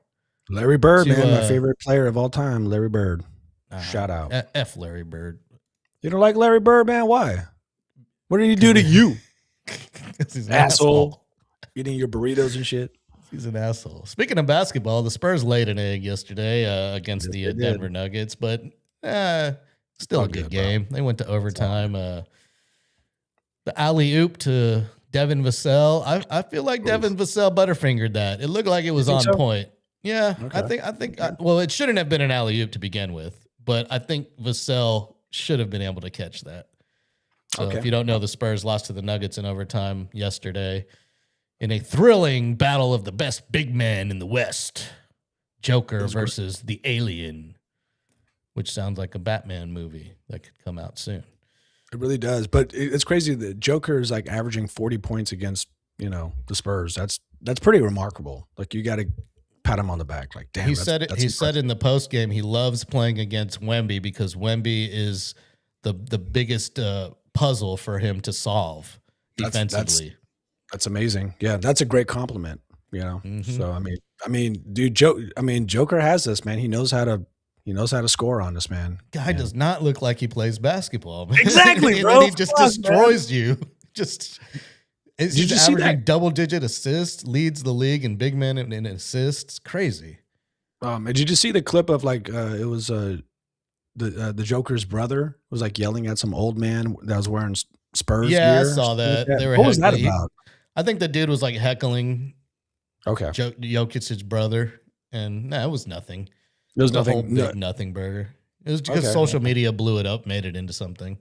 Larry Bird, man, my favorite player of all time, Larry Bird. Shout out. F Larry Bird. You don't like Larry Bird, man? Why? What did he do to you? He's an asshole. Eating your burritos and shit. He's an asshole. Speaking of basketball, the Spurs laid an egg yesterday against the Denver Nuggets, but still a good game. They went to overtime. The alley-oop to Devin Vassell. I feel like Devin Vassell butterfingered that. It looked like it was on point. Yeah, okay. I think. Well, it shouldn't have been an alley-oop to begin with, but I think Vassell should have been able to catch that. So if you don't know, the Spurs lost to the Nuggets in overtime yesterday in a thrilling battle of the best big man in the West. Joker versus the Alien, which sounds like a Batman movie that could come out soon. It really does, but it's crazy that Joker is like averaging 40 points against the Spurs. That's pretty remarkable. Like you got to pat him on the back. Like damn, he said in the post game he loves playing against Wemby because Wemby is the biggest puzzle for him to solve defensively. That's amazing. Yeah, that's a great compliment. So I mean, dude, Joker has this, man. He knows how to score on this, man. Guy does not look like he plays basketball, man. Exactly, bro. He just destroys you. He's averaging double-digit assists, leads the league in big men and assists. Crazy. Did you just see the clip of like it was the Joker's brother was like yelling at some old man that was wearing Spurs gear? I saw that. What was that about? I think the dude was like heckling Jokic's brother, and it was nothing. There was nothing. Nothing burger. It was because social media blew it up, made it into something.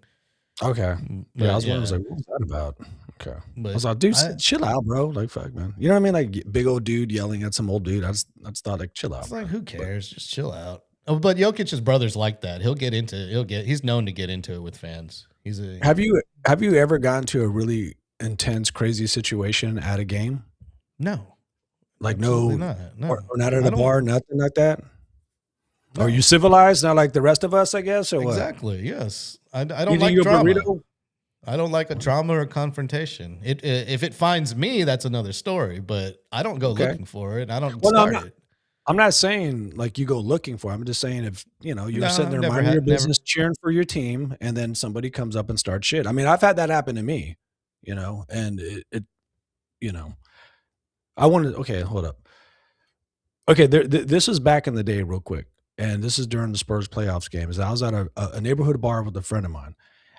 Okay. I was like, what was that about? Okay. But I was like, dude, chill out, bro. Like, fuck, man. You know what I mean? Like, big old dude yelling at some old dude. I just thought, like, chill out. It's like, who cares? Just chill out. Oh, but Jokic's brother's like that. He's known to get into it with fans. Have you ever gotten to a really intense, crazy situation at a game? No. Like, no. Or not at a bar, nothing like that? No. Are you civilized, not like the rest of us, I guess, or exactly, what? Yes. I don't like drama. I don't like a drama or confrontation. If it finds me, that's another story, but I don't go looking for it. I don't start it. I'm not saying like you go looking for it. I'm just saying if, you're sitting there minding your business, cheering for your team, and then somebody comes up and starts shit. I mean, I've had that happen to me, and it I wanted, okay, hold up. Okay, this is back in the day real quick. And this is during the Spurs playoffs game. I was at a neighborhood bar with a friend of mine,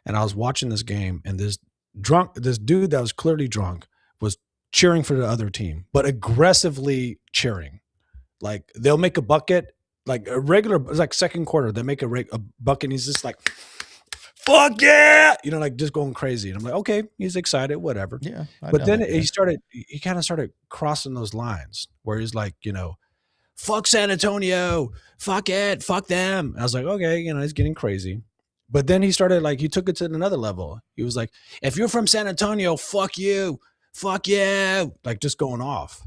and I was watching this game, and this dude that was clearly drunk was cheering for the other team, but aggressively cheering. Like they'll make a bucket, like a regular, it's like second quarter, they make a bucket, and he's just like, fuck yeah, like just going crazy. And I'm like, okay, he's excited, whatever. Yeah. But then he kind of started crossing those lines where he's like, fuck San Antonio, fuck it, fuck them. I was like, okay, he's getting crazy. But then he started he took it to another level. He was like, if you're from San Antonio, fuck you, like just going off.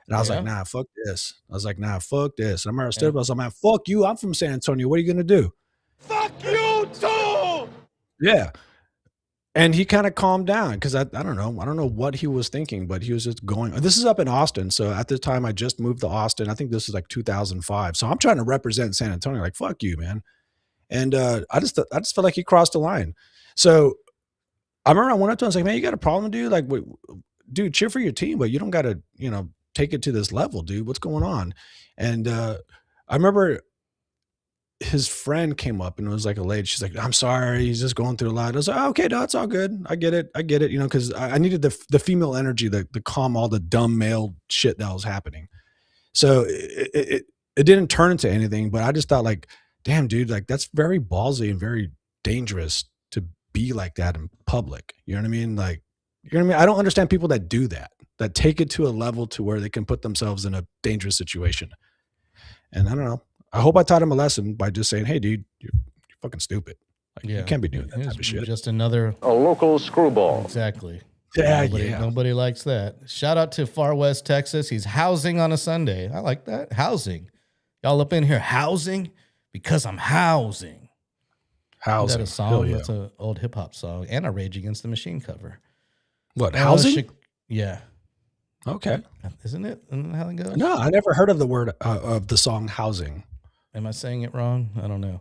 And I was like, nah, fuck this. I was like, nah, fuck this. And I remember I stood up, I was like, man, fuck you, I'm from San Antonio. What are you going to do? Fuck you too! Yeah. And he kind of calmed down because I don't know what he was thinking, but he was just going. This is up in Austin, so at the time I just moved to Austin. I think this is like 2005. So I'm trying to represent San Antonio, like fuck you, man. And I just felt like he crossed the line. So I remember I went up to him and was like, man, you got a problem, dude? Like, wait, dude, cheer for your team, but you don't got to, take it to this level, dude. What's going on? And I remember his friend came up and it was like a lady. She's like, I'm sorry, he's just going through a lot. I was like, oh, okay, no, it's all good. I get it, because I needed the female energy to calm all the dumb male shit that was happening. So it didn't turn into anything, but I just thought like, damn, dude, like that's very ballsy and very dangerous to be like that in public. You know what I mean? Like, you know what I mean? I don't understand people that do that take it to a level to where they can put themselves in a dangerous situation. And I don't know. I hope I taught him a lesson by just saying, hey, dude, you're fucking stupid. Like, you can't be doing that type of shit. Just another A local screwball. Exactly. Yeah, Nobody likes that. Shout out to Far West Texas. He's housing on a Sunday. I like that. Housing. Y'all up in here housing? Because I'm housing. Housing. Is that a song? That's an old hip hop song and a Rage Against the Machine cover. What, housing? Yeah. Okay. Isn't it? Isn't that how it goes? No, I never heard of the word of the song housing. Am I saying it wrong? I don't know.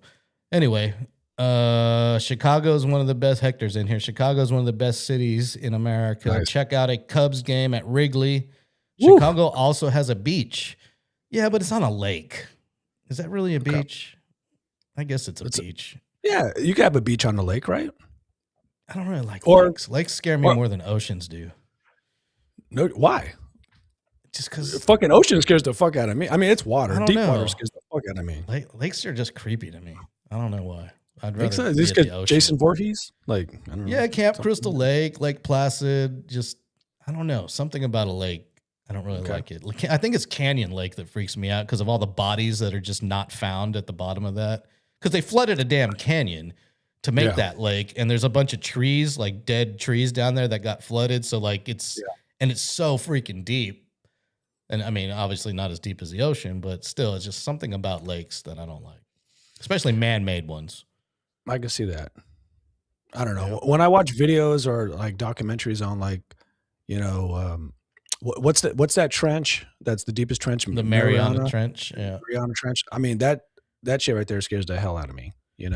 Anyway, Chicago is one of the best. Hector's in here. Chicago is one of the best cities in America. Nice. Check out a Cubs game at Wrigley. Woo. Chicago also has a beach. Yeah, but it's on a lake. Is that really a beach? I guess it's a beach. Yeah, you can have a beach on the lake, right? I don't really like lakes. Lakes scare me more than oceans do. No, why? Just because fucking ocean scares the fuck out of me. I mean, it's water. Deep water scares the fuck out of me. Lakes are just creepy to me. I don't know why. I'd rather this be at the ocean. Jason Voorhees? Like, I don't know. Yeah, Camp Crystal Lake, Lake Placid. Just, I don't know. Something about a lake. I don't really like it. I think it's Canyon Lake that freaks me out because of all the bodies that are just not found at the bottom of that. Because they flooded a damn canyon to make that lake. And there's a bunch of trees, like dead trees down there that got flooded. So like and it's so freaking deep. And I mean, obviously not as deep as the ocean, but still, it's just something about lakes that I don't like, especially man-made ones. I can see that. I don't know. When I watch videos or like documentaries on like, what's that trench? That's the deepest trench. The Mariana Trench. Yeah. Mariana Trench. I mean, that shit right there scares the hell out of me, and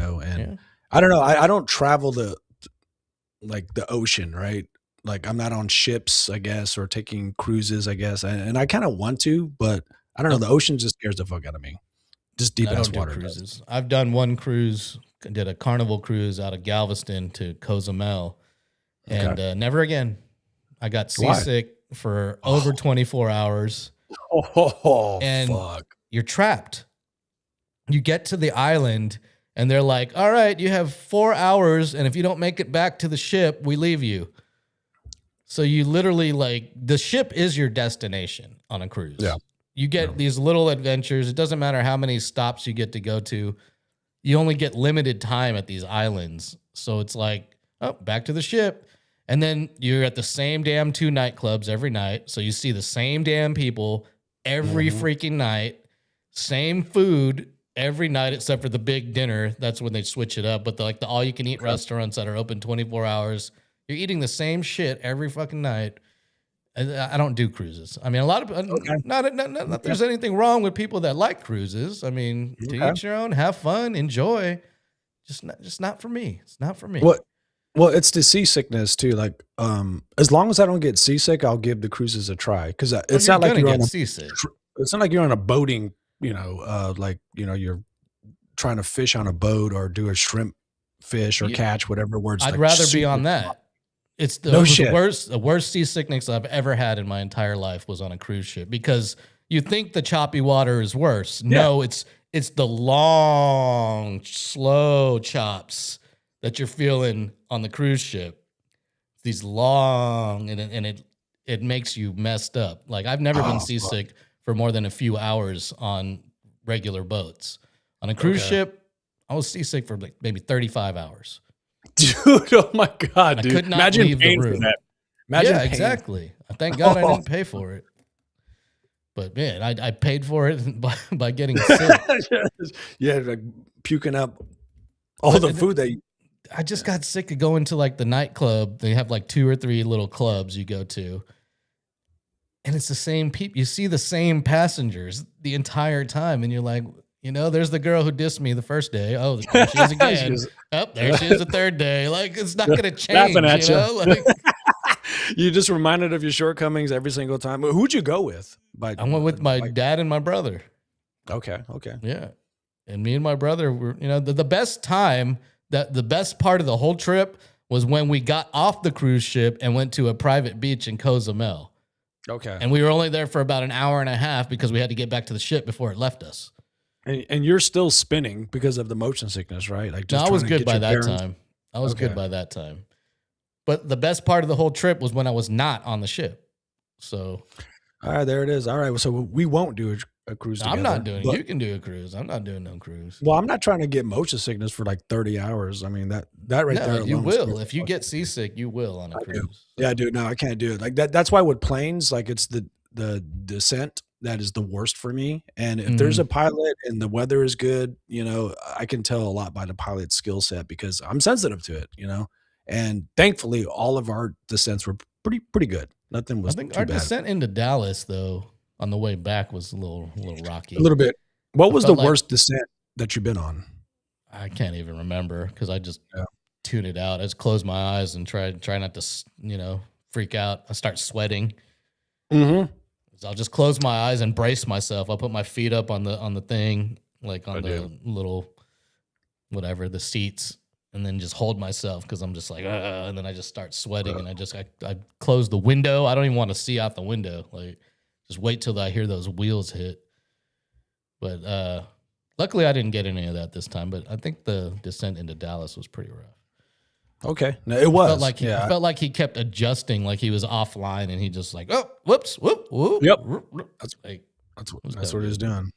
I don't know. I don't travel the ocean, right? Like I'm not on ships, I guess, or taking cruises, I guess. And I kind of want to, but I don't know. The ocean just scares the fuck out of me. Just deep ass water cruises. I've done one cruise, did a carnival cruise out of Galveston to Cozumel, and never again. I got seasick for over 24 hours. And you're trapped. You get to the island and they're like, all right, you have 4 hours. And if you don't make it back to the ship, we leave you. So you literally the ship is your destination on a cruise. Yeah. You get these little adventures. It doesn't matter how many stops you get to go to. You only get limited time at these islands. So it's like, oh, back to the ship. And then you're at the same damn 2 nightclubs every night. So you see the same damn people every freaking night. Same food every night except for the big dinner. That's when they switch it up. But the all-you-can-eat restaurants that are open 24 hours, you're eating the same shit every fucking night. I don't do cruises. I mean, a lot of not that there's anything wrong with people that like cruises. I mean, to each your own. Have fun, enjoy. Just not for me. It's not for me. Well, it's the seasickness too. Like, as long as I don't get seasick, I'll give the cruises a try because it's not like you're on seasick. It's not like you're on a boating. You're trying to fish on a boat or do a shrimp fish or catch whatever words. I'd rather be on that. It's the worst seasickness I've ever had in my entire life was on a cruise ship because you think the choppy water is worse. Yeah. No, it's the long, slow chops that you're feeling on the cruise ship. These long, and it makes you messed up. Like I've never been seasick for more than a few hours on regular boats. On a cruise ship, I was seasick for maybe 35 hours. Dude, oh my God, dude. I could not leave the room. Imagine exactly. Thank God I didn't pay for it. But man, I paid for it by getting sick. Yeah, like puking up all the food that I just got sick of going to like the nightclub. They have like 2 or 3 little clubs you go to. And it's the same people. You see the same passengers the entire time. And you're like, there's the girl who dissed me the first day. Oh, there she is again. There she is the third day. Like, it's not going to change, Like, you just reminded of your shortcomings every single time. Who'd you go with? I went with my dad and my brother. Okay. Yeah. And me and my brother were, the best time, the best part of the whole trip was when we got off the cruise ship and went to a private beach in Cozumel. Okay. And we were only there for about an hour and a half because we had to get back to the ship before it left us. And you're still spinning because of the motion sickness, right? Like, I was good by that time. I was good by that time. But the best part of the whole trip was when I was not on the ship. So, all right, there it is. All right, so we won't do a cruise together. I'm not doing it. You can do a cruise. I'm not doing no cruise. Well, I'm not trying to get motion sickness for like 30 hours. I mean, that right there. You will. If you get seasick, you will on a cruise. Yeah, dude. No, I can't do it. Like that. That's why with planes, like it's the descent that is the worst for me. And if there's a pilot and the weather is good, I can tell a lot by the pilot's skill set because I'm sensitive to it, And thankfully, all of our descents were pretty good. Nothing was. I think our bad. Descent into Dallas, though, on the way back was a little rocky. A little bit. What was the worst descent that you've been on? I can't even remember because I just tune it out. I just close my eyes and try not to, freak out. I start sweating. Mm-hmm. So I'll just close my eyes and brace myself. I'll put my feet up on the thing, like on the little, whatever, the seats, and then just hold myself because I'm just like, and then I just start sweating and I close the window. I don't even want to see out the window. Like, just wait till I hear those wheels hit. But luckily I didn't get any of that this time, but I think the descent into Dallas was pretty rough. Okay. No, it was. I felt like he kept adjusting, like he was offline, and he just like, oh, whoops, whoop, whoop. Yep. That's what he was doing.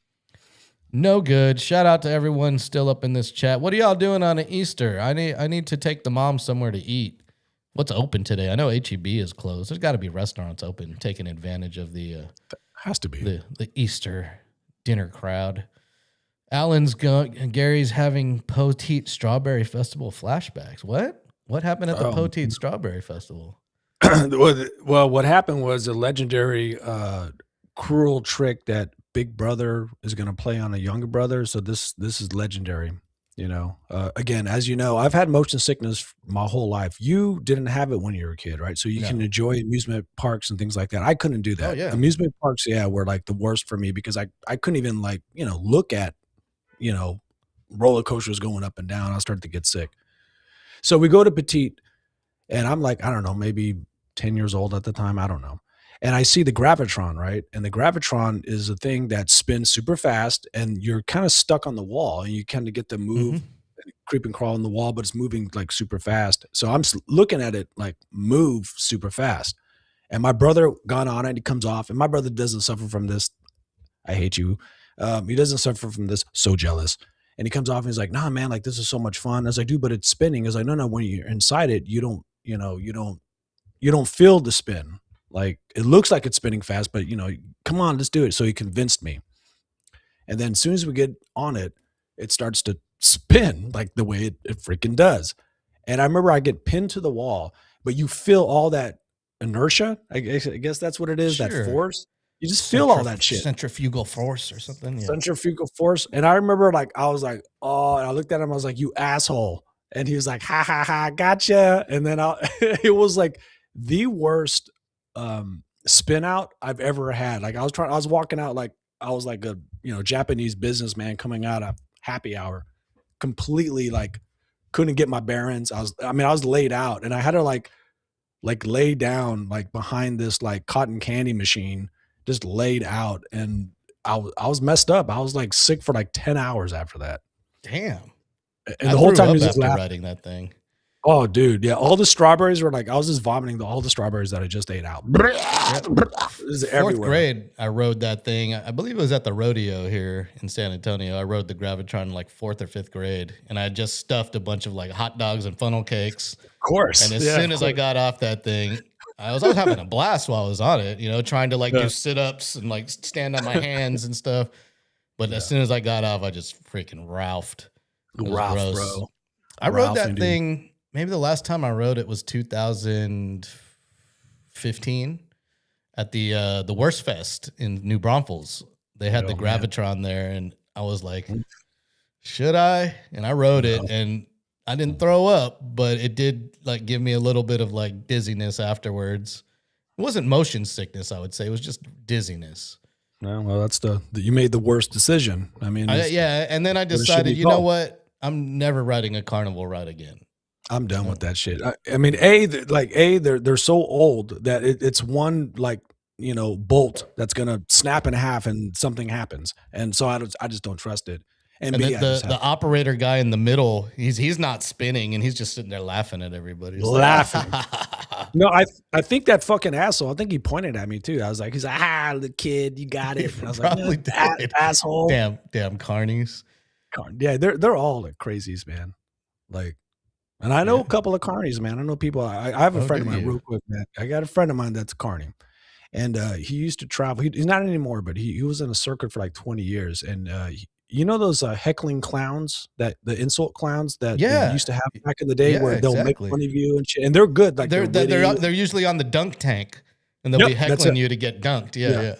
No good. Shout out to everyone still up in this chat. What are y'all doing on Easter? I need to take the mom somewhere to eat. What's open today? I know HEB is closed. There's got to be restaurants open, taking advantage of the has to be the Easter dinner crowd. Gary's having Poteet Strawberry Festival flashbacks. What happened at the Poteet Strawberry Festival? Well, what happened was a legendary cruel trick that Big Brother is going to play on a younger brother. So this is legendary. Again, as you know, I've had motion sickness my whole life. You didn't have it when you were a kid, right? So you can enjoy amusement parks and things like that. I couldn't do that. Oh, yeah. Amusement parks, were like the worst for me because I couldn't even look at, roller coasters going up and down. I started to get sick. So we go to Petite, and I'm like, I don't know, maybe 10 years old at the time. I don't know. And I see the Gravitron, right? And the Gravitron is a thing that spins super fast, and you're kind of stuck on the wall, and you kind of get to move, creep and crawl on the wall, but it's moving like super fast. So I'm looking at it like move super fast. And my brother got on it, he comes off, and my brother doesn't suffer from this. I hate you. He doesn't suffer from this. So jealous. And he comes off and he's like, nah, man, like this is so much fun. I was like, dude, but it's spinning. I was like, no, when you're inside it, you don't feel the spin. Like it looks like it's spinning fast, but come on, let's do it. So he convinced me. And then as soon as we get on it, it starts to spin like the way it freaking does. And I remember I get pinned to the wall, but you feel all that inertia. I guess that's what it is, that force. You just feel all that shit. Centrifugal force or something. Yeah. Centrifugal force. And I remember I was like, oh, and I looked at him, I was like, you asshole. And he was like, ha, ha, ha, gotcha. And then it was like the worst spin out I've ever had. Like I was walking out like I was like a Japanese businessman coming out of happy hour, completely like couldn't get my bearings. I was laid out, and I had to like lay down like behind this like cotton candy machine, just laid out, and I was messed up. I was like sick for like 10 hours after that. Damn. And the whole time he was after riding that thing. Oh, dude. Yeah. All the strawberries were like, I was just vomiting all the strawberries that I just ate out. Fourth grade, I rode that thing. I believe it was at the rodeo here in San Antonio. I rode the Gravitron in like 4th or 5th grade, and I just stuffed a bunch of like hot dogs and funnel cakes. Of course. And as soon as I got off that thing, I was having a blast while I was on it, trying to like do sit-ups and like stand on my hands and stuff. But as soon as I got off, I just freaking Ralphed. Ralph, bro. I rode that thing. Maybe the last time I rode it was 2015 at the Worst Fest in New Braunfels. They had the Gravitron there, and I was like, should I? And I rode it, and I didn't throw up, but it did like give me a little bit of like dizziness afterwards. It wasn't motion sickness, I would say. It was just dizziness. Well, that's you made the worst decision. I mean, and then I decided, you know what? I'm never riding a carnival ride again. I'm done with that shit. I mean, they're so old that it's one like, bolt that's gonna snap in half and something happens, and so I just don't trust it. And B, the operator guy in the middle, he's not spinning, and he's just sitting there laughing at everybody. Laughing. No, I think that fucking asshole. I think he pointed at me too. I was like, he's like, the kid, you got it. And I was probably like, asshole. Damn carnies. Yeah, they're all like crazies, man. Like. And I know a couple of carnies, man. I know people. I have a friend of mine, real quick, man. I got a friend of mine that's a carny, and he used to travel. He's not anymore, but he was in a circuit for like 20 years. And you know those heckling clowns, the insult clowns that they used to have back in the day, where they'll make fun of you and shit. And they're good. Like they're usually on the dunk tank, and they'll be heckling you to get dunked. Yeah.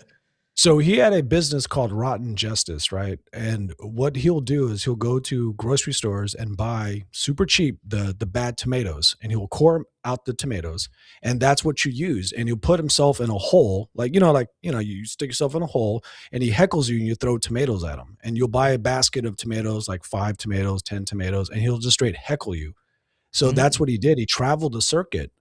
So he had a business called Rotten Justice, right? And what he'll do is he'll go to grocery stores and buy super cheap the bad tomatoes, and he'll core out the tomatoes, and that's what you use. And he'll put himself in a hole, you stick yourself in a hole, and he heckles you, and you throw tomatoes at him, and you'll buy a basket of tomatoes, like 5 tomatoes, 10 tomatoes, and he'll just straight heckle you. So that's what he did. He traveled the circuit,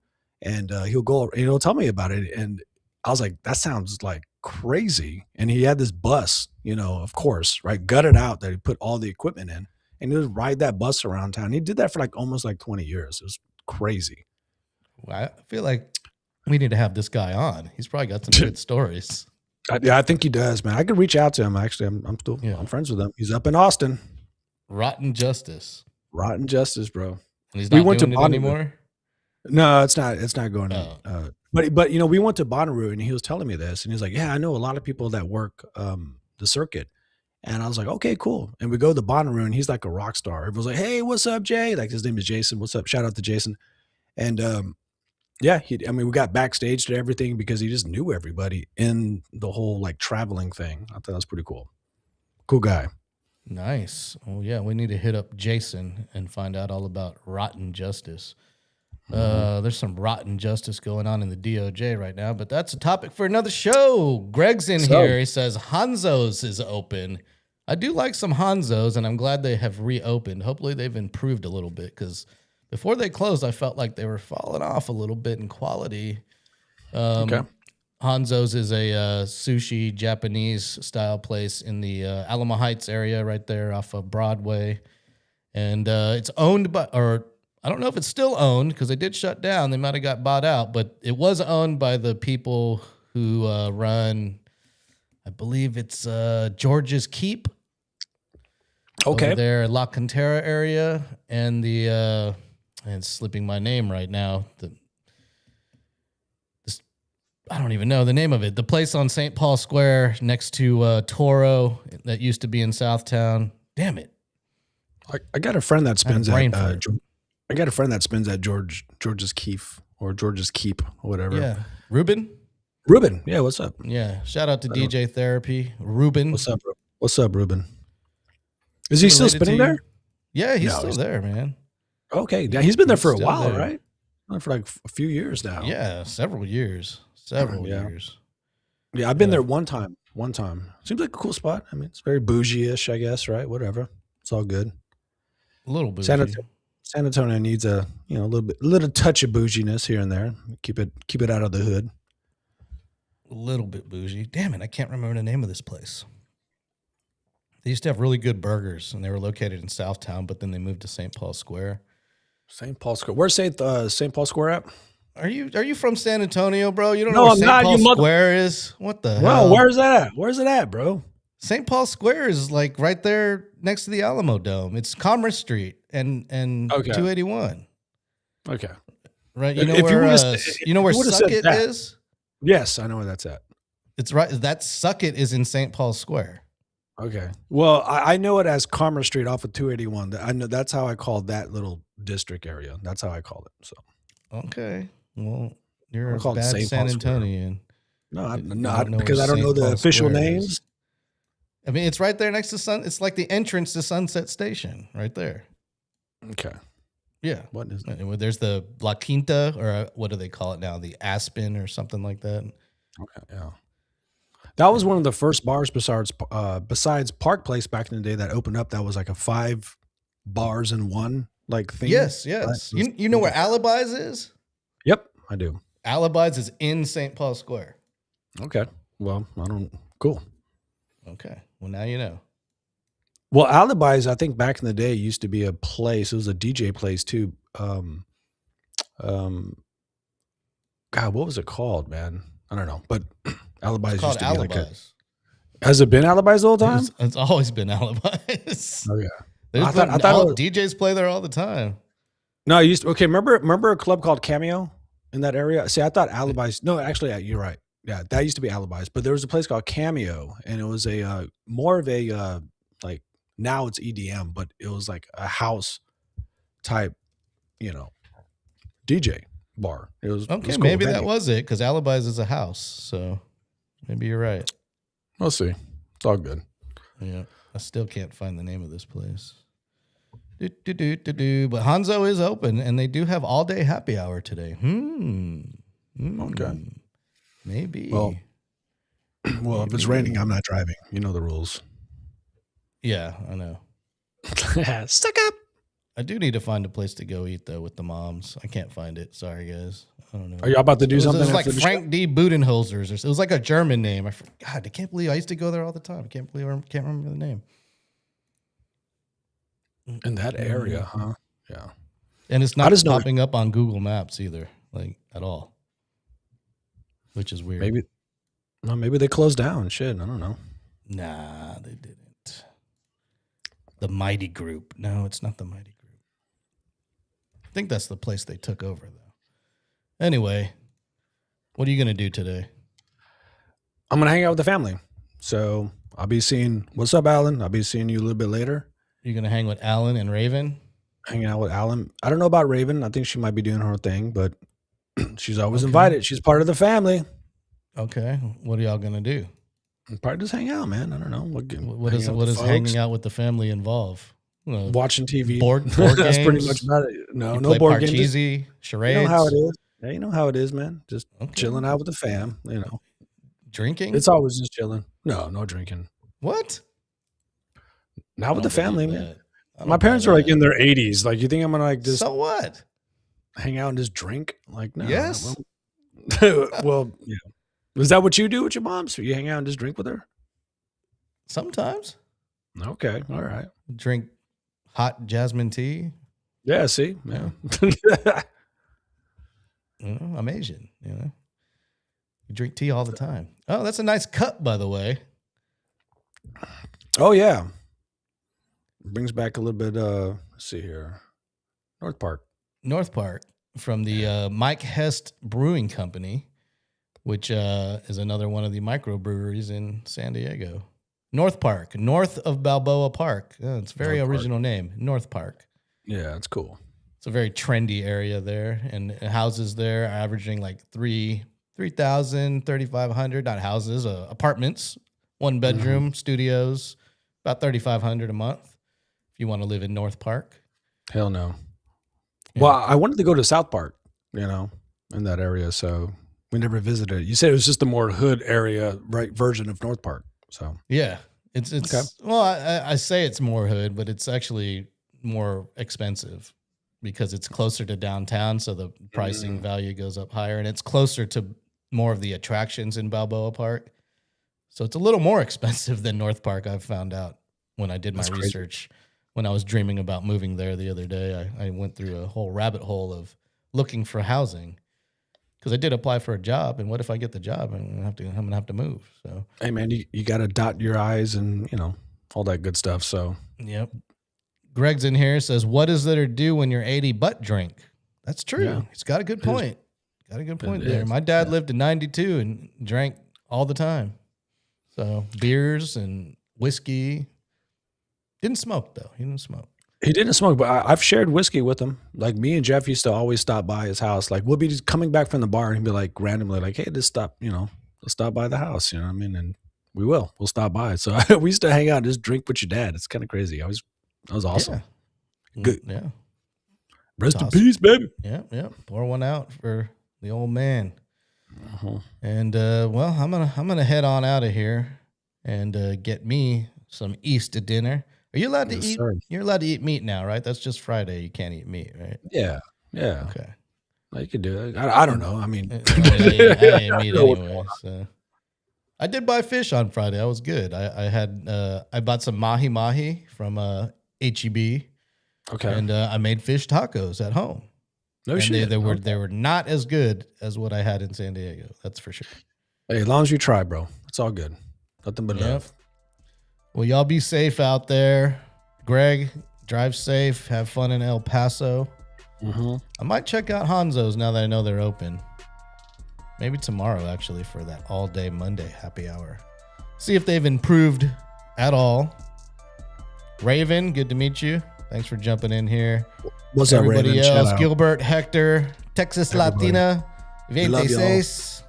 and he'll go and he'll tell me about it, and I was like, that sounds like crazy. And he had this bus, of course, right, gutted out that he put all the equipment in, and he would ride that bus around town. He did that for almost 20 years. It was crazy. Well, I feel like we need to have this guy on. He's probably got some good stories. I think he does, man. I could reach out to him. Actually, I'm friends with him. He's up in Austin. Rotten Justice, bro. And he's not doing it anymore. No, it's not going. But we went to Bonnaroo, and he was telling me this, and he's like, yeah, I know a lot of people that work the circuit. And I was like, okay, cool. And we go to the Bonnaroo, and he's like a rock star. Everyone's like, hey, what's up, Jay? Like, his name is Jason. What's up? Shout out to Jason. And we got backstage to everything because he just knew everybody in the whole traveling thing. I thought that was pretty cool. Cool guy. Nice. Well, yeah, we need to hit up Jason and find out all about Rotten Justice. There's some rotten justice going on in the DOJ right now, but that's a topic for another show. Greg's in here. He says Hanzo's is open. I do like some Hanzo's, and I'm glad they have reopened. Hopefully they've improved a little bit, because before they closed, I felt like they were falling off a little bit in quality. Okay. Hanzo's is a sushi Japanese style place in the Alamo Heights area right there off of Broadway. And it's owned by, or I don't know if it's still owned because they did shut down. They might have got bought out, but it was owned by the people who run, I believe it's George's Keep. Okay. Over there, La Cantera area, and the, and it's slipping my name right now. I don't even know the name of it. The place on St. Paul Square next to Toro that used to be in Southtown. Damn it. I got a friend that spins at George's Keef or George's Keep or whatever. Yeah. Ruben, yeah, what's up? Yeah, shout out to DJ Therapy. Ruben. What's up, Ruben? Is he still spinning there? Yeah, he's still there, man. Okay, yeah, he's been there for a while, right? For a few years now. Yeah, several years. Years. Yeah, I've been there one time. Seems like a cool spot. I mean, it's very bougie-ish, I guess, right? Whatever. It's all good. A little bougie. San Antonio needs a little touch of bouginess here and there. Keep it out of the hood. A little bit bougie. Damn it, I can't remember the name of this place. They used to have really good burgers, and they were located in Southtown, but then they moved to St. Paul Square. St. Paul Square. Where's St. Paul Square at? Are you from San Antonio, bro? You don't know where St. Paul Square is? What the hell? Where's that at? Where's it at, bro? St. Paul Square is like right there next to the Alamo Dome. It's Commerce Street and 281. Okay. Right. You know where Suckett is? Yes, I know where that's at. It's right. That Suckett is in St. Paul Square. Okay. Well, I know it as Commerce Street off of 281. I know that's how I called that little district area. That's how I called it. So Okay. Well, you're I a call it bad St. San Paul Square. Antonian. No, I'm You not don't know because where I don't know St. the Paul official Square is. names. I mean, it's right there next to It's like the entrance to Sunset Station, right there. Okay. Yeah. What is that? And there's the La Quinta, or what do they call it now? The Aspen or something like that. Okay. Yeah. That was one of the first bars besides Park Place back in the day that opened up. That was like a 5 bars in one like thing. Yes. Right? You know where Alibis is? Yep, I do. Alibis is in St. Paul Square. Okay. Well, I don't. Cool. Okay. Well, now you know. Well, Alibis, I think back in the day used to be a place. It was a DJ place too. God, what was it called, man? I don't know. But Alibis used to be like a. Has it been Alibis the whole time? It's always been Alibis. Oh yeah. I thought DJs play there all the time. No, I used to. Okay, remember a club called Cameo in that area? See, I thought Alibis. No, actually, yeah, you're right. Yeah, that used to be Alibis, but there was a place called Cameo, and it was a more of a like now it's EDM, but it was like a house type, DJ bar. It was okay. It was cool. Maybe that was it because Alibis is a house, so maybe you're right. We'll see. It's all good. Yeah, I still can't find the name of this place. But Hanzo is open, and they do have all day happy hour today. Okay. Maybe. Well, if it's raining, I'm not driving. You know the rules. Yeah, I know. Stuck up. I do need to find a place to go eat though with the moms. I can't find it. Sorry, guys. I don't know. Are you about to do something? It was like after the Frank show? D. Budenholzer's. It was like a German name. God, I can't believe I used to go there all the time. I can't remember the name. In that area, huh? Yeah. And it's not popping up on Google Maps either, like at all. Which is weird. Maybe they closed down. Shit, I don't know. Nah, they didn't. The Mighty Group. No, it's not the Mighty Group. I think that's the place they took over, though. Anyway, what are you going to do today? I'm going to hang out with the family. So I'll be seeing, what's up, Alan? I'll be seeing you a little bit later. You're going to hang with Alan and Raven? Hanging out with Alan. I don't know about Raven. I think she might be doing her thing, but she's always invited. She's part of the family. Okay. What are y'all going to do? Probably just hang out, man. I don't know. What does hanging out with the family involve? Watching TV. Board That's games? pretty much about it. No board games. Charades. You know how it is. Yeah, you know how it is, man. Just chilling out with the fam, Drinking? It's always just chilling. No drinking. What? Not with the family, man. My parents are like in their 80s. Like, you think I'm gonna like just so what? Hang out and just drink? Like, no. Yes. Well, yeah. Is that what you do with your mom? So you hang out and just drink with her? Sometimes. Okay. All right. Drink hot jasmine tea. Yeah. See. Yeah. I'm Asian. You drink tea all the time. Oh, that's a nice cup, by the way. Oh yeah. Brings back a little bit. Let's see here. North Park from the Mike Hest Brewing Company, which is another one of the microbreweries in San Diego. North Park, north of Balboa Park. It's a very original name, North Park. Yeah, it's cool. It's a very trendy area there, and houses there are averaging like 3,000, 3,500, not houses, apartments, 1 bedroom, studios, about 3,500 a month if you want to live in North Park. Hell no. Yeah. Well, I wanted to go to South Park, in that area, so we never visited. You said it was just a more hood area, right? Version of North Park. So yeah, it's okay. Well, I say it's more hood, but it's actually more expensive because it's closer to downtown, so the pricing value goes up higher, and it's closer to more of the attractions in Balboa Park. So it's a little more expensive than North Park, I've found out when I did my research. When I was dreaming about moving there the other day, I went through a whole rabbit hole of looking for housing because I did apply for a job. And what if I get the job and I'm gonna have to move? So hey man, you got to dot your I's and all that good stuff. So yep. Greg's in here, says, "What is there to do when you're 80 but drink?" That's true. Yeah. He's got a good point. Got a good point there. My dad lived to 92 and drank all the time. So beers and whiskey. Didn't smoke though. He didn't smoke. He didn't smoke, but I've shared whiskey with him. Like me and Jeff used to always stop by his house. Like we'll be just coming back from the bar and he'd be like randomly like, hey, let's stop by the house. You know what I mean? And we'll stop by. So we used to hang out and just drink with your dad. It's kind of crazy. That was awesome. Yeah. Good. Yeah. Rest in peace, baby. Yeah. Yeah. Pour one out for the old man. Uh-huh. And well, I'm gonna head on out of here and get me some Easter dinner. Are you allowed to eat? Sir. You're allowed to eat meat now, right? That's just Friday. You can't eat meat, right? Yeah. Yeah. Okay. Well, you could do it. I don't know. I mean, I ate meat anyway. So I did buy fish on Friday. I was good. I bought some mahi from HEB. Okay. And I made fish tacos at home. No and shit. They were not as good as what I had in San Diego. That's for sure. Hey, as long as you try, bro, it's all good. Nothing but love. Well, y'all be safe out there. Greg, drive safe. Have fun in El Paso. Mm-hmm. I might check out Hanzo's now that I know they're open. Maybe tomorrow, actually, for that all-day Monday happy hour. See if they've improved at all. Raven, good to meet you. Thanks for jumping in here. What's up, everybody Raven? else? Gilbert, Hector, Texas Everybody. Latina, We love 26.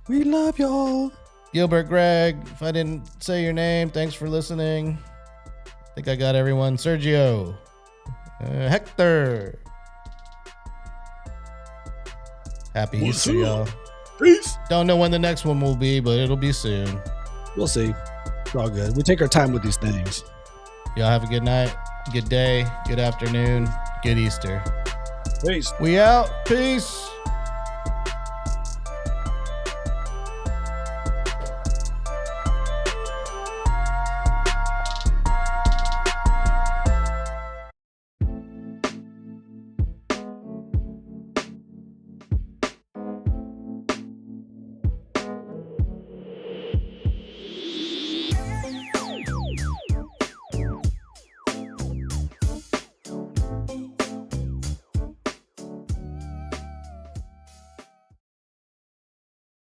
We love y'all. Gilbert, Greg, if I didn't say your name, thanks for listening. I think I got everyone. Sergio, Hector. Happy Easter, y'all. Peace. Don't know when the next one will be, but it'll be soon. We'll see. It's all good. We take our time with these things. Y'all have a good night, good day, good afternoon, good Easter. Peace. We out. Peace.